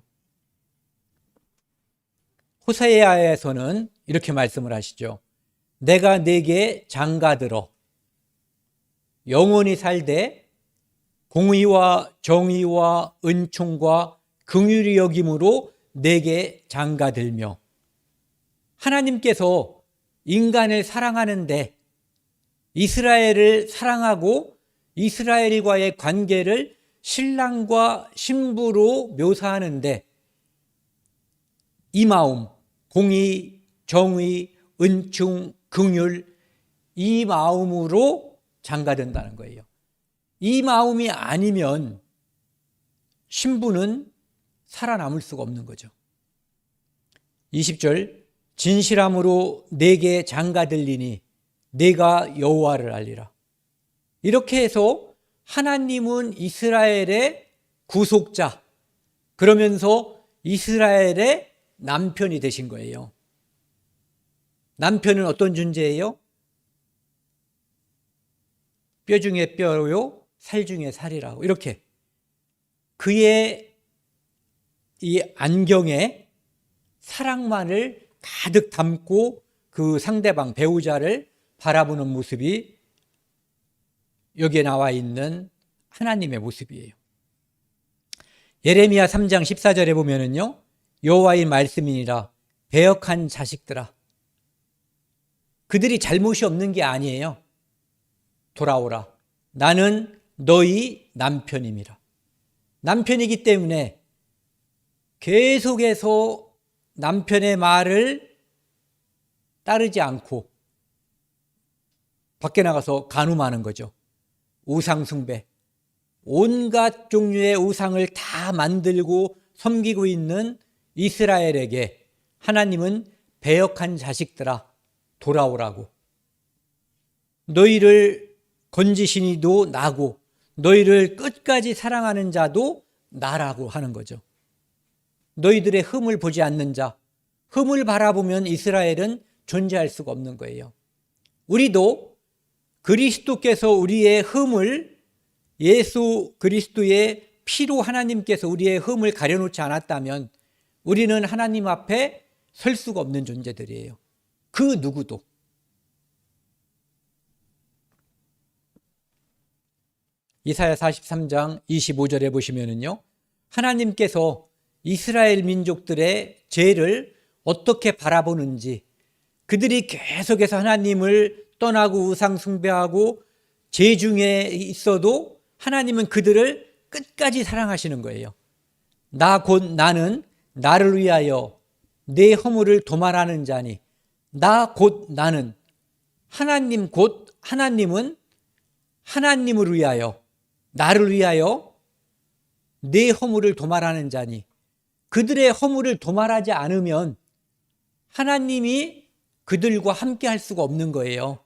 호세아에서는 이렇게 말씀을 하시죠. 내가 네게 장가들어 영원히 살되 공의와 정의와 은총과 긍휼히 여김으로 네게 장가들며, 하나님께서 인간을 사랑하는데 이스라엘을 사랑하고 이스라엘과의 관계를 신랑과 신부로 묘사하는데 이 마음, 공의, 정의, 은총, 긍휼, 이 마음으로 장가든다는 거예요. 이 마음이 아니면 신부는 살아남을 수가 없는 거죠. 20절 진실함으로 내게 장가들리니 내가 여호와를 알리라. 이렇게 해서 하나님은 이스라엘의 구속자, 그러면서 이스라엘의 남편이 되신 거예요. 남편은 어떤 존재예요? 뼈 중에 뼈요, 살 중에 살이라고. 이렇게 그의 이 안경에 사랑만을 가득 담고 그 상대방 배우자를 바라보는 모습이 여기에 나와 있는 하나님의 모습이에요. 예레미야 3장 14절에 보면은요, 여호와의 말씀이니라 배역한 자식들아. 그들이 잘못이 없는 게 아니에요. 돌아오라. 나는 너희 남편임이라. 남편이기 때문에 계속해서 남편의 말을 따르지 않고 밖에 나가서 간음하는 거죠. 우상 숭배. 온갖 종류의 우상을 다 만들고 섬기고 있는 이스라엘에게 하나님은 배역한 자식들아 돌아오라고. 너희를 건지시니도 나고 너희를 끝까지 사랑하는 자도 나라고 하는 거죠. 너희들의 흠을 보지 않는 자, 흠을 바라보면 이스라엘은 존재할 수가 없는 거예요. 우리도 그리스도께서 우리의 흠을, 예수 그리스도의 피로 하나님께서 우리의 흠을 가려놓지 않았다면 우리는 하나님 앞에 설 수가 없는 존재들이에요. 그 누구도. 이사야 43장 25절에 보시면은요, 하나님께서 이스라엘 민족들의 죄를 어떻게 바라보는지, 그들이 계속해서 하나님을 떠나고 우상 숭배하고 죄 중에 있어도 하나님은 그들을 끝까지 사랑하시는 거예요. 나 곧 나는 나를 위하여 내 허물을 도말하는 자니, 나 곧 나는, 하나님 곧 하나님은 하나님을 위하여, 나를 위하여 내 허물을 도말하는 자니, 그들의 허물을 도말하지 않으면 하나님이 그들과 함께 할 수가 없는 거예요.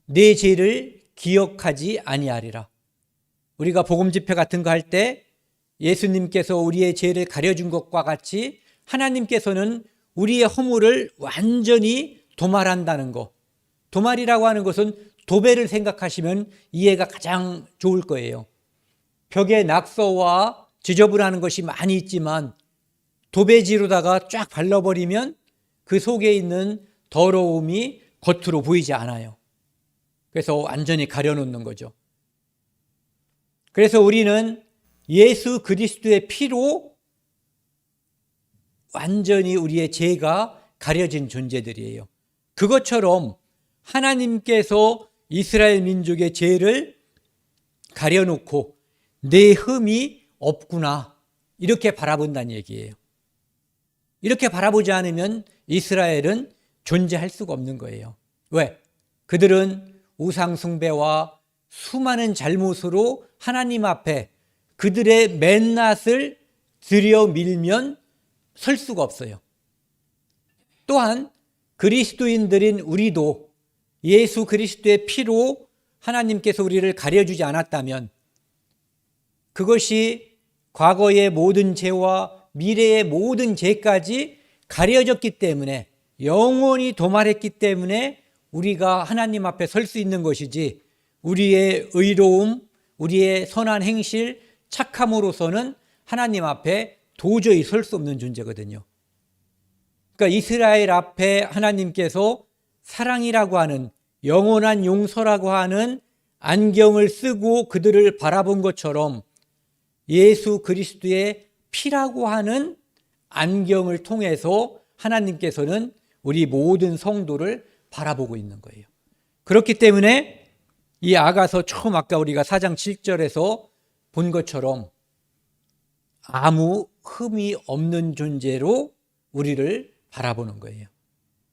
내 죄를 기억하지 아니하리라. 우리가 복음 집회 같은 거 할 때 예수님께서 우리의 죄를 가려준 것과 같이 하나님께서는 우리의 허물을 완전히 도말한다는 거. 도말이라고 하는 것은 도배를 생각하시면 이해가 가장 좋을 거예요. 벽에 낙서와 지저분하는 것이 많이 있지만 도배지로다가 쫙 발라버리면 그 속에 있는 더러움이 겉으로 보이지 않아요. 그래서 완전히 가려놓는 거죠. 그래서 우리는 예수 그리스도의 피로 완전히 우리의 죄가 가려진 존재들이에요. 그것처럼 하나님께서 이스라엘 민족의 죄를 가려놓고 내 흠이 없구나, 이렇게 바라본다는 얘기예요. 이렇게 바라보지 않으면 이스라엘은 존재할 수가 없는 거예요. 왜? 그들은 우상 숭배와 수많은 잘못으로 하나님 앞에 그들의 맨낯을 들여밀면 설 수가 없어요. 또한 그리스도인들인 우리도 예수 그리스도의 피로 하나님께서 우리를 가려주지 않았다면, 그것이 과거의 모든 죄와 미래의 모든 죄까지 가려졌기 때문에, 영원히 도말했기 때문에 우리가 하나님 앞에 설 수 있는 것이지, 우리의 의로움, 우리의 선한 행실, 착함으로서는 하나님 앞에 도저히 설 수 없는 존재거든요. 그러니까 이스라엘 앞에 하나님께서 사랑이라고 하는, 영원한 용서라고 하는 안경을 쓰고 그들을 바라본 것처럼 예수 그리스도의 피라고 하는 안경을 통해서 하나님께서는 우리 모든 성도를 바라보고 있는 거예요. 그렇기 때문에 이 아가서 처음 아까 우리가 4장 7절에서 본 것처럼 아무 흠이 없는 존재로 우리를 바라보는 거예요.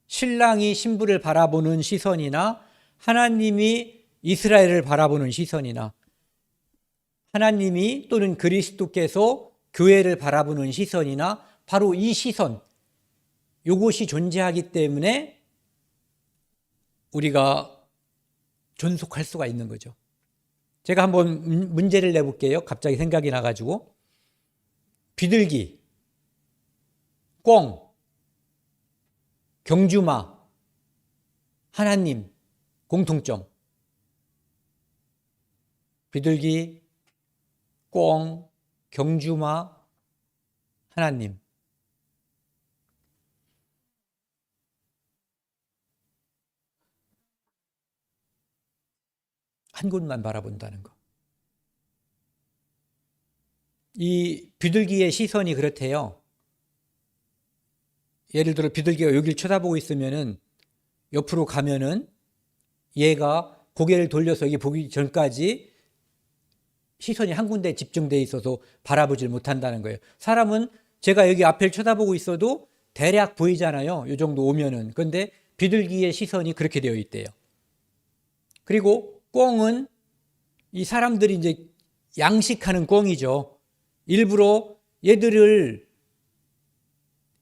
신랑이 신부를 바라보는 시선이나 하나님이 이스라엘을 바라보는 시선이나 하나님이 또는 그리스도께서 교회를 바라보는 시선이나 바로 이 시선, 이것이 존재하기 때문에 우리가 존속할 수가 있는 거죠. 제가 한번 문제를 내볼게요. 갑자기 생각이 나가지고. 비둘기, 꿩, 경주마, 하나님, 공통점. 비둘기, 꿩, 경주마, 하나님. 한 곳만 바라본다는 거. 이 비둘기의 시선이 그렇대요. 예를 들어 비둘기가 여기를 쳐다보고 있으면은 옆으로 가면은 얘가 고개를 돌려서 여기 보기 전까지 시선이 한 군데에 집중되어 있어서 바라보질 못한다는 거예요. 사람은 제가 여기 앞을 쳐다보고 있어도 대략 보이잖아요. 이 정도 오면은. 그런데 비둘기의 시선이 그렇게 되어 있대요. 그리고 꿩은 이 사람들이 이제 양식하는 꿩이죠. 일부러 얘들을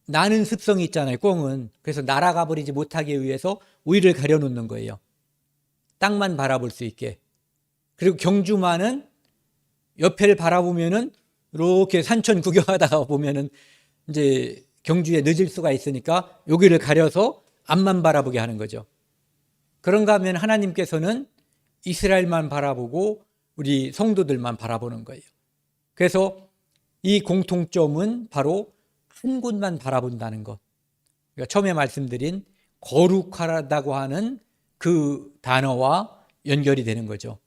나는 습성이 있잖아요. 꿩은. 그래서 날아가 버리지 못하기 위해서 우위를 가려놓는 거예요. 땅만 바라볼 수 있게. 그리고 경주마는 옆에를 바라보면은 이렇게 산천 구경하다가 보면은 이제 경주에 늦을 수가 있으니까 여기를 가려서 앞만 바라보게 하는 거죠. 그런가 하면 하나님께서는 이스라엘만 바라보고 우리 성도들만 바라보는 거예요. 그래서 이 공통점은 바로 한 곳만 바라본다는 것. 그러니까 처음에 말씀드린 거룩하다고 하는 그 단어와 연결이 되는 거죠.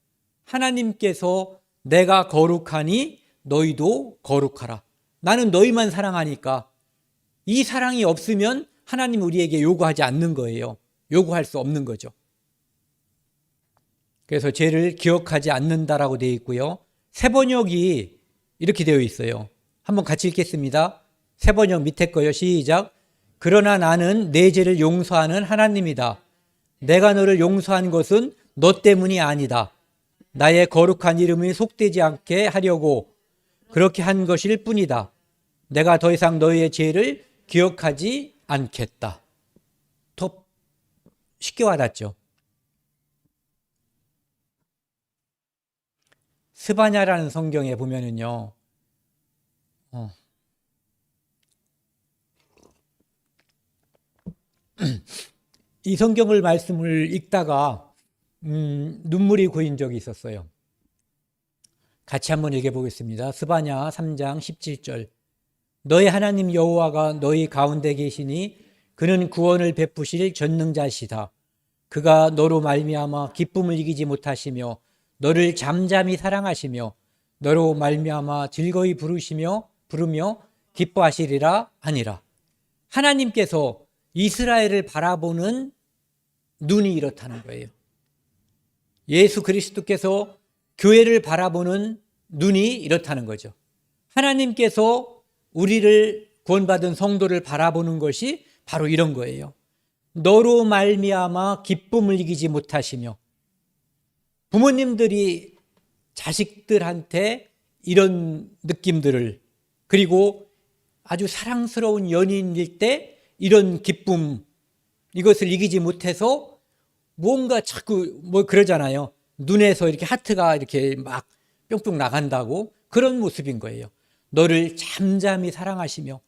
하나님께서 내가 거룩하니 너희도 거룩하라. 나는 너희만 사랑하니까. 이 사랑이 없으면 하나님 우리에게 요구하지 않는 거예요. 요구할 수 없는 거죠. 그래서 죄를 기억하지 않는다라고 되어 있고요. 새번역이 이렇게 되어 있어요. 한번 같이 읽겠습니다. 새번역 밑에 거요. 시작. 그러나 나는 내 죄를 용서하는 하나님이다. 내가 너를 용서한 것은 너 때문이 아니다. 나의 거룩한 이름이 속되지 않게 하려고 그렇게 한 것일 뿐이다. 내가 더 이상 너희의 죄를 기억하지 않겠다. 더 쉽게 와닿죠. 스바냐라는 성경에 보면은요, 이 성경을 말씀을 읽다가 눈물이 고인 적이 있었어요. 같이 한번 읽어보겠습니다. 스바냐 3장 17절. 너희 하나님 여호와가 너희 가운데 계시니 그는 구원을 베푸실 전능자시다. 그가 너로 말미암아 기쁨을 이기지 못하시며 너를 잠잠히 사랑하시며 너로 말미암아 즐거이 부르며 기뻐하시리라 하니라. 하나님께서 이스라엘을 바라보는 눈이 이렇다는 거예요. 예수 그리스도께서 교회를 바라보는 눈이 이렇다는 거죠. 하나님께서 우리를 구원받은 성도를 바라보는 것이 바로 이런 거예요. 너로 말미암아 기쁨을 이기지 못하시며, 부모님들이 자식들한테 이런 느낌들을, 그리고 아주 사랑스러운 연인일 때 이런 기쁨, 이것을 이기지 못해서 뭔가 자꾸 그러잖아요. 눈에서 이렇게 하트가 이렇게 막 뿅뿅 나간다고. 그런 모습인 거예요. 너를 잠잠히 사랑하시며,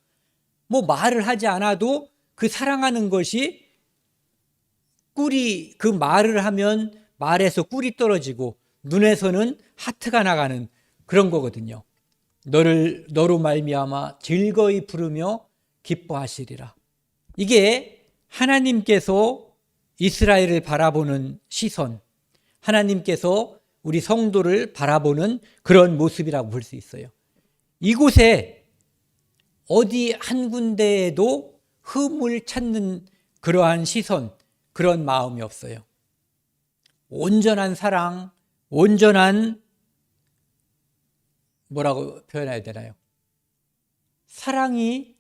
말을 하지 않아도 그 사랑하는 것이 꿀이, 그 말을 하면 말에서 꿀이 떨어지고 눈에서는 하트가 나가는 그런 거거든요. 너로 말미암아 즐거이 부르며 기뻐하시리라. 이게 하나님께서 이스라엘을 바라보는 시선, 하나님께서 우리 성도를 바라보는 그런 모습이라고 볼 수 있어요. 이곳에 어디 한 군데에도 흠을 찾는 그러한 시선, 그런 마음이 없어요. 온전한 사랑, 온전한, 뭐라고 표현해야 되나요? 사랑이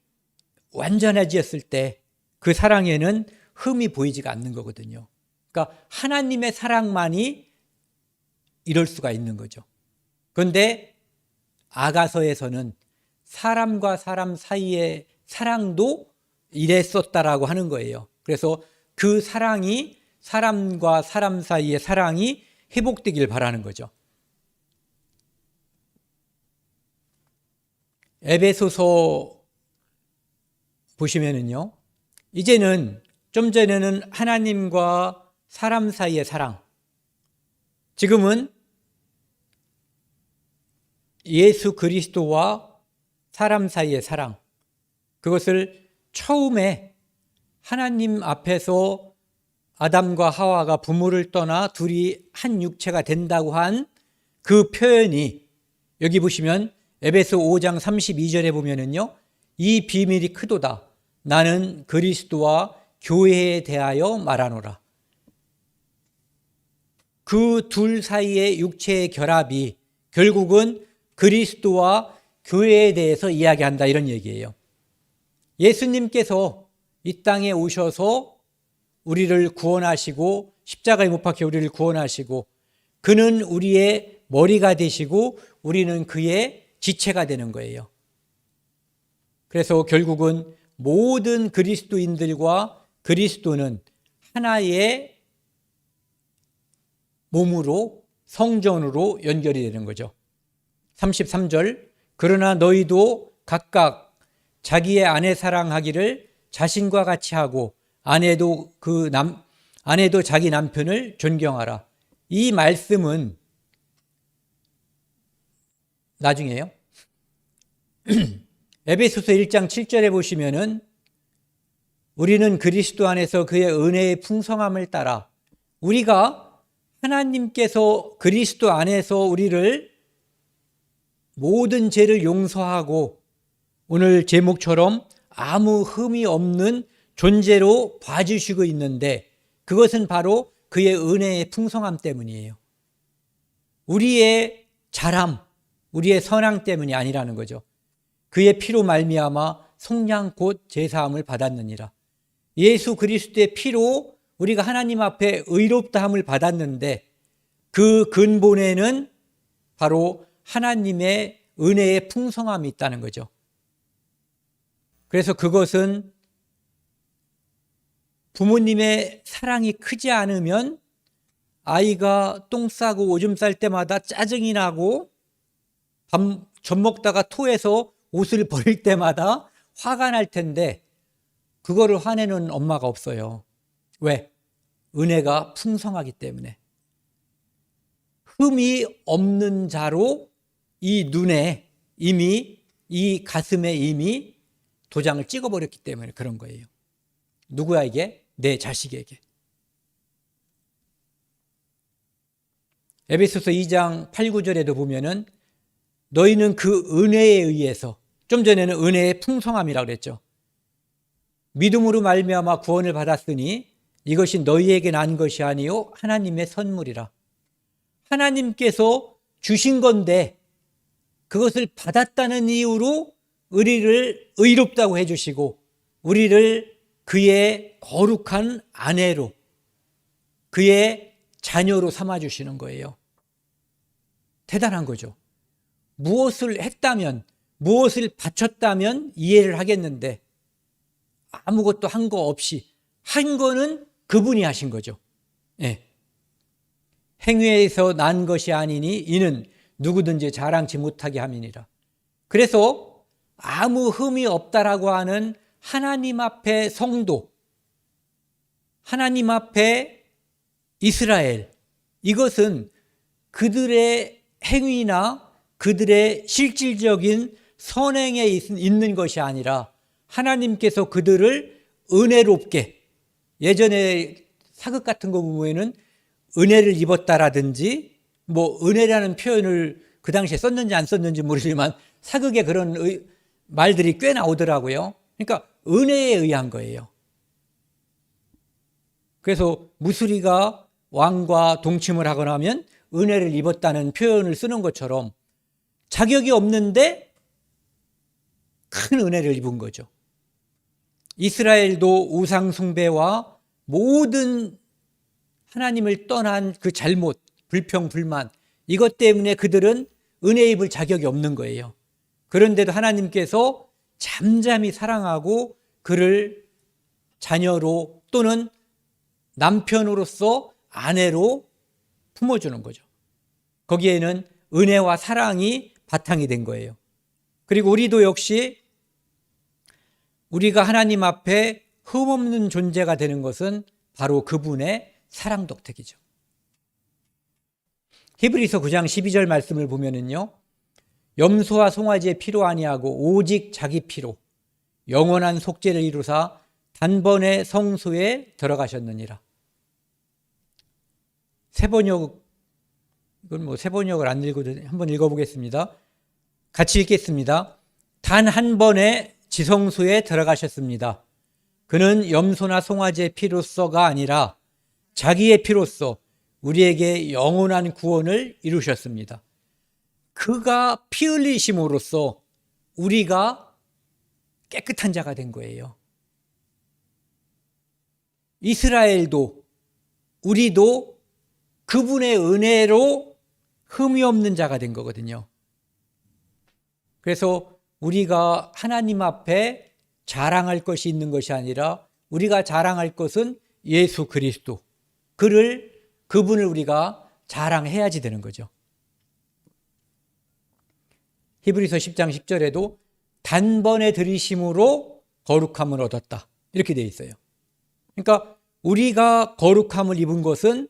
완전해졌을 때 그 사랑에는 흠이 보이지가 않는 거거든요. 그러니까 하나님의 사랑만이 이럴 수가 있는 거죠. 그런데 아가서에서는 사람과 사람 사이의 사랑도 이랬었다라고 하는 거예요. 그래서 그 사랑이 사람과 사람 사이의 사랑이 회복되길 바라는 거죠. 에베소서 보시면은요, 이제는 좀 전에는 하나님과 사람 사이의 사랑, 지금은 예수 그리스도와 사람 사이의 사랑, 그것을 처음에 하나님 앞에서 아담과 하와가 부모를 떠나 둘이 한 육체가 된다고 한 그 표현이 여기 보시면 에베소 5장 32절에 보면은요, 이 비밀이 크도다. 나는 그리스도와 교회에 대하여 말하노라. 그 둘 사이의 육체의 결합이 결국은 그리스도와 교회에 대해서 이야기한다, 이런 얘기예요. 예수님께서 이 땅에 오셔서 우리를 구원하시고 십자가에 못 박혀 우리를 구원하시고 그는 우리의 머리가 되시고 우리는 그의 지체가 되는 거예요. 그래서 결국은 모든 그리스도인들과 그리스도는 하나의 몸으로 성전으로 연결이 되는 거죠. 33절, 그러나 너희도 각각 자기의 아내 사랑하기를 자신과 같이 하고 아내도 자기 남편을 존경하라. 이 말씀은 나중에요. 에베소서 1장 7절에 보시면은 우리는 그리스도 안에서 그의 은혜의 풍성함을 따라 우리가 하나님께서 그리스도 안에서 우리를 모든 죄를 용서하고 오늘 제목처럼 아무 흠이 없는 존재로 봐주시고 있는데 그것은 바로 그의 은혜의 풍성함 때문이에요. 우리의 잘함, 우리의 선행 때문이 아니라는 거죠. 그의 피로 말미암아 속량 곧 제사함을 받았느니라. 예수 그리스도의 피로 우리가 하나님 앞에 의롭다함을 받았는데 그 근본에는 바로 하나님의 은혜의 풍성함이 있다는 거죠. 그래서 그것은 부모님의 사랑이 크지 않으면 아이가 똥 싸고 오줌 쌀 때마다 짜증이 나고 젖 먹다가 토해서 옷을 버릴 때마다 화가 날 텐데 그거를 화내는 엄마가 없어요. 왜? 은혜가 풍성하기 때문에. 흠이 없는 자로 이 눈에 이미, 이 가슴에 이미 도장을 찍어버렸기 때문에 그런 거예요. 누구에게? 내 자식에게. 에베소서 2장 8, 9절에도 보면은 너희는 그 은혜에 의해서, 좀 전에는 은혜의 풍성함이라고 그랬죠. 믿음으로 말미암아 구원을 받았으니 이것이 너희에게 난 것이 아니요 하나님의 선물이라. 하나님께서 주신 건데 그것을 받았다는 이유로 우리를 의롭다고 해주시고 우리를 그의 거룩한 아내로 그의 자녀로 삼아주시는 거예요. 대단한 거죠. 무엇을 했다면, 무엇을 바쳤다면 이해를 하겠는데 아무것도 한 거 없이 한 거는 그분이 하신 거죠. 예. 행위에서 난 것이 아니니 이는 누구든지 자랑치 못하게 함이니라. 그래서 아무 흠이 없다라고 하는 하나님 앞에 성도, 하나님 앞에 이스라엘, 이것은 그들의 행위나 그들의 실질적인 선행에 있는 것이 아니라 하나님께서 그들을 은혜롭게, 예전에 사극 같은 거 보면은 은혜를 입었다라든지 뭐 은혜라는 표현을 그 당시에 썼는지 안 썼는지 모르지만 사극에 그런 말들이 꽤 나오더라고요. 그러니까 은혜에 의한 거예요. 그래서 무수리가 왕과 동침을 하거나 하면 은혜를 입었다는 표현을 쓰는 것처럼 자격이 없는데 큰 은혜를 입은 거죠. 이스라엘도 우상 숭배와 모든 하나님을 떠난 그 잘못, 불평, 불만, 이것 때문에 그들은 은혜 입을 자격이 없는 거예요. 그런데도 하나님께서 잠잠히 사랑하고 그를 자녀로 또는 남편으로서 아내로 품어주는 거죠. 거기에는 은혜와 사랑이 바탕이 된 거예요. 그리고 우리도 역시 우리가 하나님 앞에 흠없는 존재가 되는 것은 바로 그분의 사랑 덕택이죠. 히브리서 9장 12절 말씀을 보면은요, 염소와 송아지의 피로 아니하고 오직 자기 피로 영원한 속죄를 이루사 단번에 성소에 들어가셨느니라. 세번역, 이건 뭐 세번역을 안 읽어도 한번 읽어보겠습니다. 같이 읽겠습니다. 단 한 번에 지성소에 들어가셨습니다. 그는 염소나 송아지의 피로서가 아니라 자기의 피로서 우리에게 영원한 구원을 이루셨습니다. 그가 피 흘리심으로써 우리가 깨끗한 자가 된 거예요. 이스라엘도 우리도 그분의 은혜로 흠이 없는 자가 된 거거든요. 그래서 우리가 하나님 앞에 자랑할 것이 있는 것이 아니라 우리가 자랑할 것은 예수 그리스도, 그분을 우리가 자랑해야지 되는 거죠. 히브리서 10장 10절에도 단번에 들이심으로 거룩함을 얻었다, 이렇게 되어 있어요. 그러니까 우리가 거룩함을 입은 것은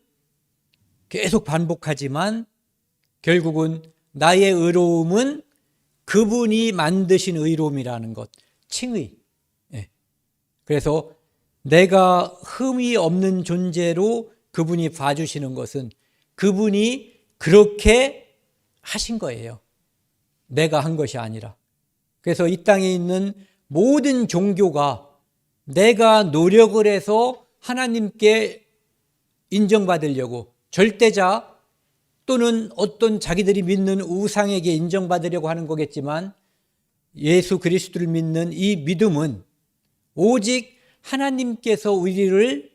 계속 반복하지만 결국은 나의 의로움은 그분이 만드신 의로움이라는 것, 칭의. 그래서 내가 흠이 없는 존재로 그분이 봐주시는 것은 그분이 그렇게 하신 거예요. 내가 한 것이 아니라. 그래서 이 땅에 있는 모든 종교가 내가 노력을 해서 하나님께 인정받으려고, 절대자 또는 어떤 자기들이 믿는 우상에게 인정받으려고 하는 거겠지만, 예수 그리스도를 믿는 이 믿음은 오직 하나님께서 우리를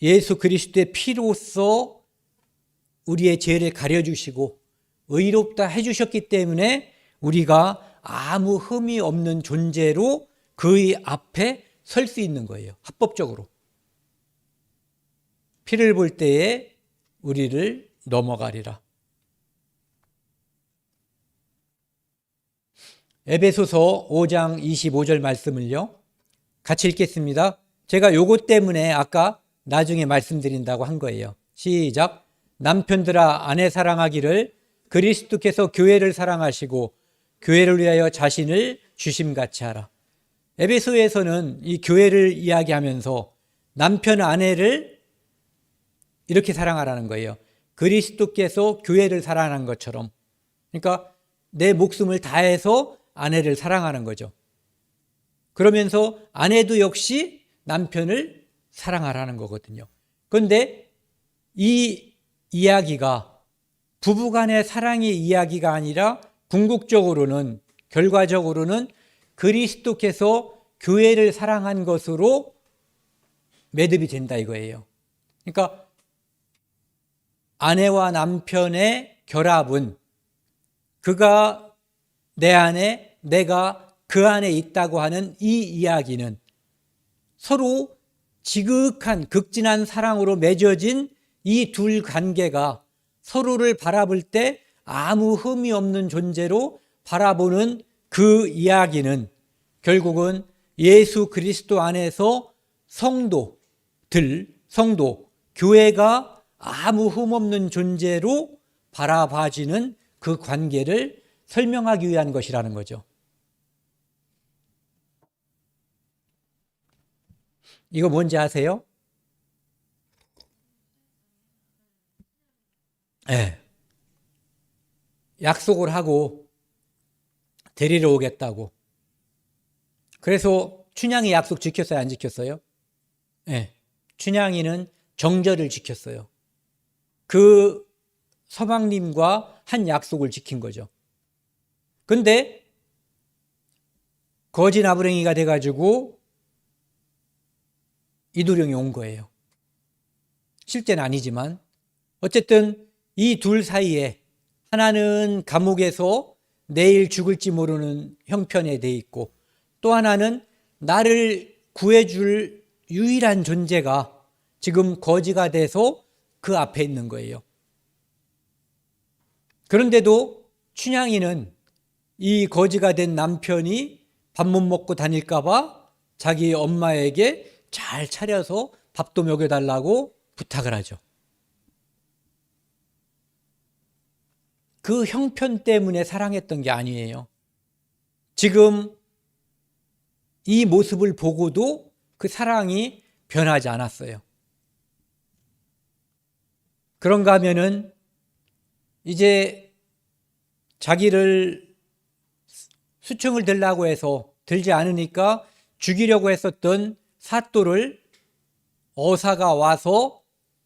예수 그리스도의 피로써 우리의 죄를 가려주시고 의롭다 해주셨기 때문에 우리가 아무 흠이 없는 존재로 그의 앞에 설 수 있는 거예요. 합법적으로. 피를 볼 때에 우리를 넘어가리라. 에베소서 5장 25절 말씀을요, 같이 읽겠습니다. 제가 요것 때문에 아까 나중에 말씀드린다고 한 거예요. 시작. 남편들아 아내 사랑하기를 그리스도께서 교회를 사랑하시고 교회를 위하여 자신을 주심같이 하라. 에베소에서는 이 교회를 이야기하면서 남편 아내를 이렇게 사랑하라는 거예요. 그리스도께서 교회를 사랑하는 것처럼. 그러니까 내 목숨을 다해서 아내를 사랑하는 거죠. 그러면서 아내도 역시 남편을 사랑하라는 거거든요. 그런데 이 이야기가 부부간의 사랑의 이야기가 아니라 궁극적으로는, 결과적으로는 그리스도께서 교회를 사랑한 것으로 매듭이 된다 이거예요. 그러니까 아내와 남편의 결합은 그가 내 안에, 내가 그 안에 있다고 하는 이 이야기는 서로 지극한 극진한 사랑으로 맺어진 이 둘 관계가 서로를 바라볼 때 아무 흠이 없는 존재로 바라보는 그 이야기는 결국은 예수 그리스도 안에서 성도, 교회가 아무 흠 없는 존재로 바라봐지는 그 관계를 설명하기 위한 것이라는 거죠. 이거 뭔지 아세요? 네. 약속을 하고 데리러 오겠다고. 그래서 춘향이 약속 지켰어요, 안 지켰어요? 네. 춘향이는 정절을 지켰어요. 그 서방님과 한 약속을 지킨 거죠. 근데 거지 나부랭이가 돼가지고 이도령이 온 거예요. 실제는 아니지만 어쨌든 이 둘 사이에, 하나는 감옥에서 내일 죽을지 모르는 형편에 돼 있고, 또 하나는 나를 구해줄 유일한 존재가 지금 거지가 돼서 그 앞에 있는 거예요. 그런데도 춘향이는 이 거지가 된 남편이 밥 못 먹고 다닐까봐 자기 엄마에게 잘 차려서 밥도 먹여달라고 부탁을 하죠. 그 형편 때문에 사랑했던 게 아니에요. 지금 이 모습을 보고도 그 사랑이 변하지 않았어요. 그런가 하면은 이제 자기를 수청을 들라고 해서 들지 않으니까 죽이려고 했었던 사또를 어사가 와서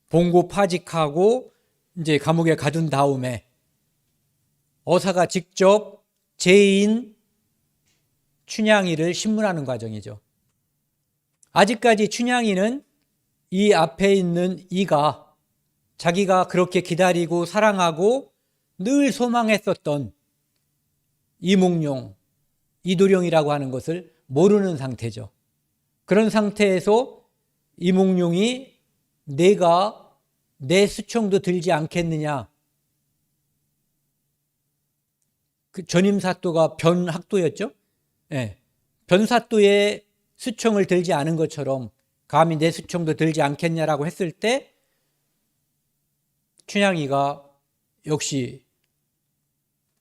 봉고파직하고 이제 감옥에 가둔 다음에 어사가 직접 죄인 춘향이를 신문하는 과정이죠. 아직까지 춘향이는 이 앞에 있는 이가 자기가 그렇게 기다리고 사랑하고 늘 소망했었던 이몽룡, 이도령이라고 하는 것을 모르는 상태죠. 그런 상태에서 이몽룡이 내가 내 수청도 들지 않겠느냐. 그 전임사또가 변학도였죠. 네. 변사또의 수청을 들지 않은 것처럼 감히 내 수청도 들지 않겠냐라고 했을 때 춘향이가 역시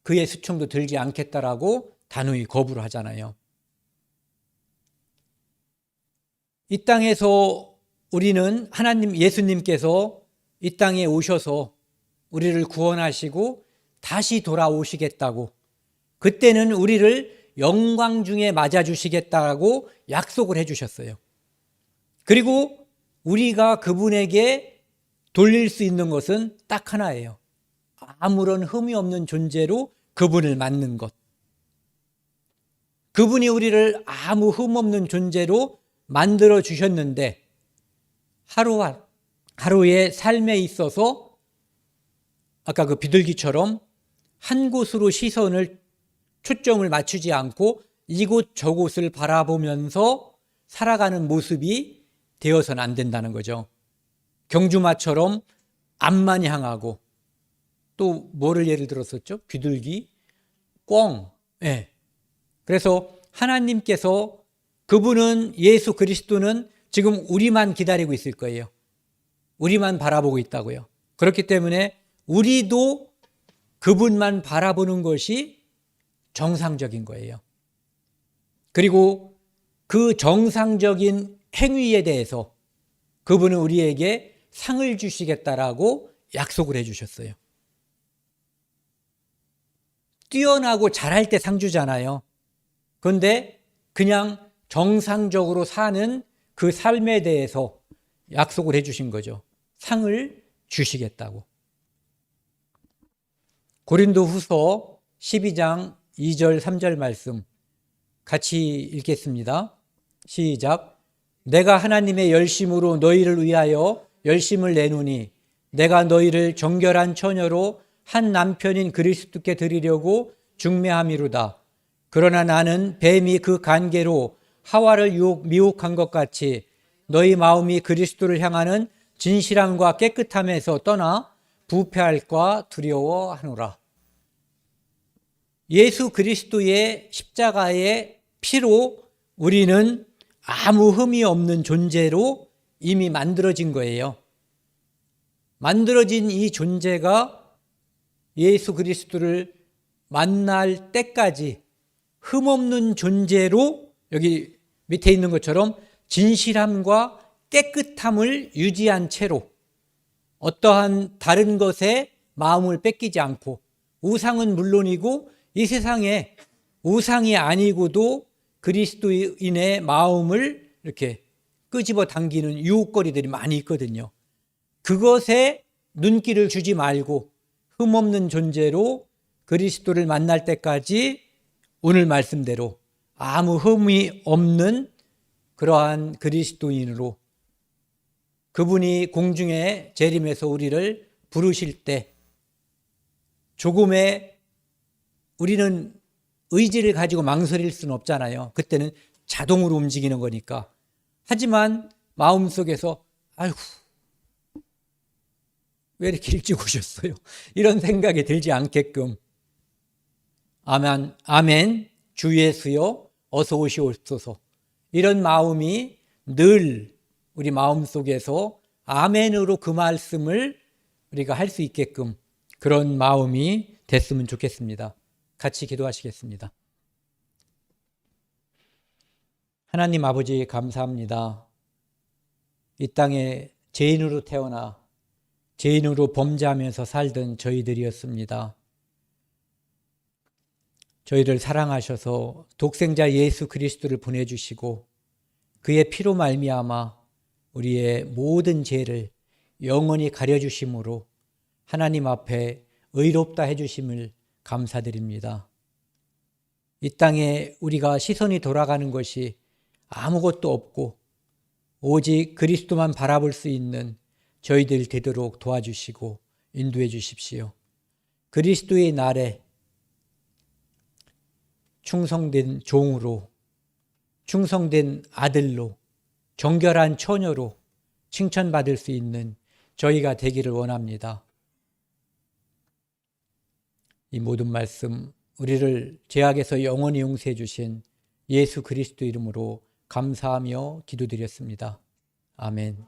그의 수청도 들지 않겠다라고 단호히 거부를 하잖아요. 이 땅에서 우리는 하나님 예수님께서 이 땅에 오셔서 우리를 구원하시고 다시 돌아오시겠다고, 그때는 우리를 영광 중에 맞아주시겠다고 약속을 해주셨어요. 그리고 우리가 그분에게 돌릴 수 있는 것은 딱 하나예요. 아무런 흠이 없는 존재로 그분을 맞는 것. 그분이 우리를 아무 흠 없는 존재로 만들어 주셨는데 하루의 삶에 있어서 아까 그 비둘기처럼 한 곳으로 시선을 초점을 맞추지 않고 이곳 저곳을 바라보면서 살아가는 모습이 되어서는 안 된다는 거죠. 경주마처럼 앞만 향하고, 또 뭐를 예를 들었었죠? 비둘기, 꿩. 네. 그래서 하나님께서 그분은 예수 그리스도는 지금 우리만 기다리고 있을 거예요. 우리만 바라보고 있다고요. 그렇기 때문에 우리도 그분만 바라보는 것이 정상적인 거예요. 그리고 그 정상적인 행위에 대해서 그분은 우리에게 상을 주시겠다라고 약속을 해주셨어요. 뛰어나고 잘할 때 상 주잖아요. 그런데 그냥 정상적으로 사는 그 삶에 대해서 약속을 해주신 거죠. 상을 주시겠다고. 고린도후서 12장 2절 3절 말씀 같이 읽겠습니다. 시작. 내가 하나님의 열심으로 너희를 위하여 열심을 내노니 내가 너희를 정결한 처녀로 한 남편인 그리스도께 드리려고 중매함이로다. 그러나 나는 뱀이 그 간계로 하와를 미혹한 것 같이 너희 마음이 그리스도를 향하는 진실함과 깨끗함에서 떠나 부패할까 두려워하노라. 예수 그리스도의 십자가의 피로 우리는 아무 흠이 없는 존재로 이미 만들어진 거예요. 만들어진 이 존재가 예수 그리스도를 만날 때까지 흠없는 존재로 여기 밑에 있는 것처럼 진실함과 깨끗함을 유지한 채로 어떠한 다른 것에 마음을 뺏기지 않고, 우상은 물론이고 이 세상에 우상이 아니고도 그리스도인의 마음을 이렇게 끄집어 당기는 유혹거리들이 많이 있거든요. 그것에 눈길을 주지 말고 흠없는 존재로 그리스도를 만날 때까지 오늘 말씀대로 아무 흠이 없는 그러한 그리스도인으로 그분이 공중에 재림해서 우리를 부르실 때 조금의 우리는 의지를 가지고 망설일 수는 없잖아요. 그때는 자동으로 움직이는 거니까. 하지만 마음속에서 아이고 왜 이렇게 일찍 오셨어요? 이런 생각이 들지 않게끔 아멘, 아멘, 주 예수여 어서 오시옵소서. 이런 마음이 늘 우리 마음속에서 아멘으로 그 말씀을 우리가 할 수 있게끔 그런 마음이 됐으면 좋겠습니다. 같이 기도하시겠습니다. 하나님 아버지 감사합니다. 이 땅에 죄인으로 태어나 죄인으로 범죄하면서 살던 저희들이었습니다. 저희를 사랑하셔서 독생자 예수 그리스도를 보내주시고 그의 피로 말미암아 우리의 모든 죄를 영원히 가려주심으로 하나님 앞에 의롭다 해주심을 감사드립니다. 이 땅에 우리가 시선이 돌아가는 것이 아무것도 없고 오직 그리스도만 바라볼 수 있는 저희들 되도록 도와주시고 인도해 주십시오. 그리스도의 날에 충성된 종으로, 충성된 아들로, 정결한 처녀로 칭찬받을 수 있는 저희가 되기를 원합니다. 이 모든 말씀 우리를 죄악에서 영원히 용서해 주신 예수 그리스도 이름으로 감사하며 기도드렸습니다. 아멘.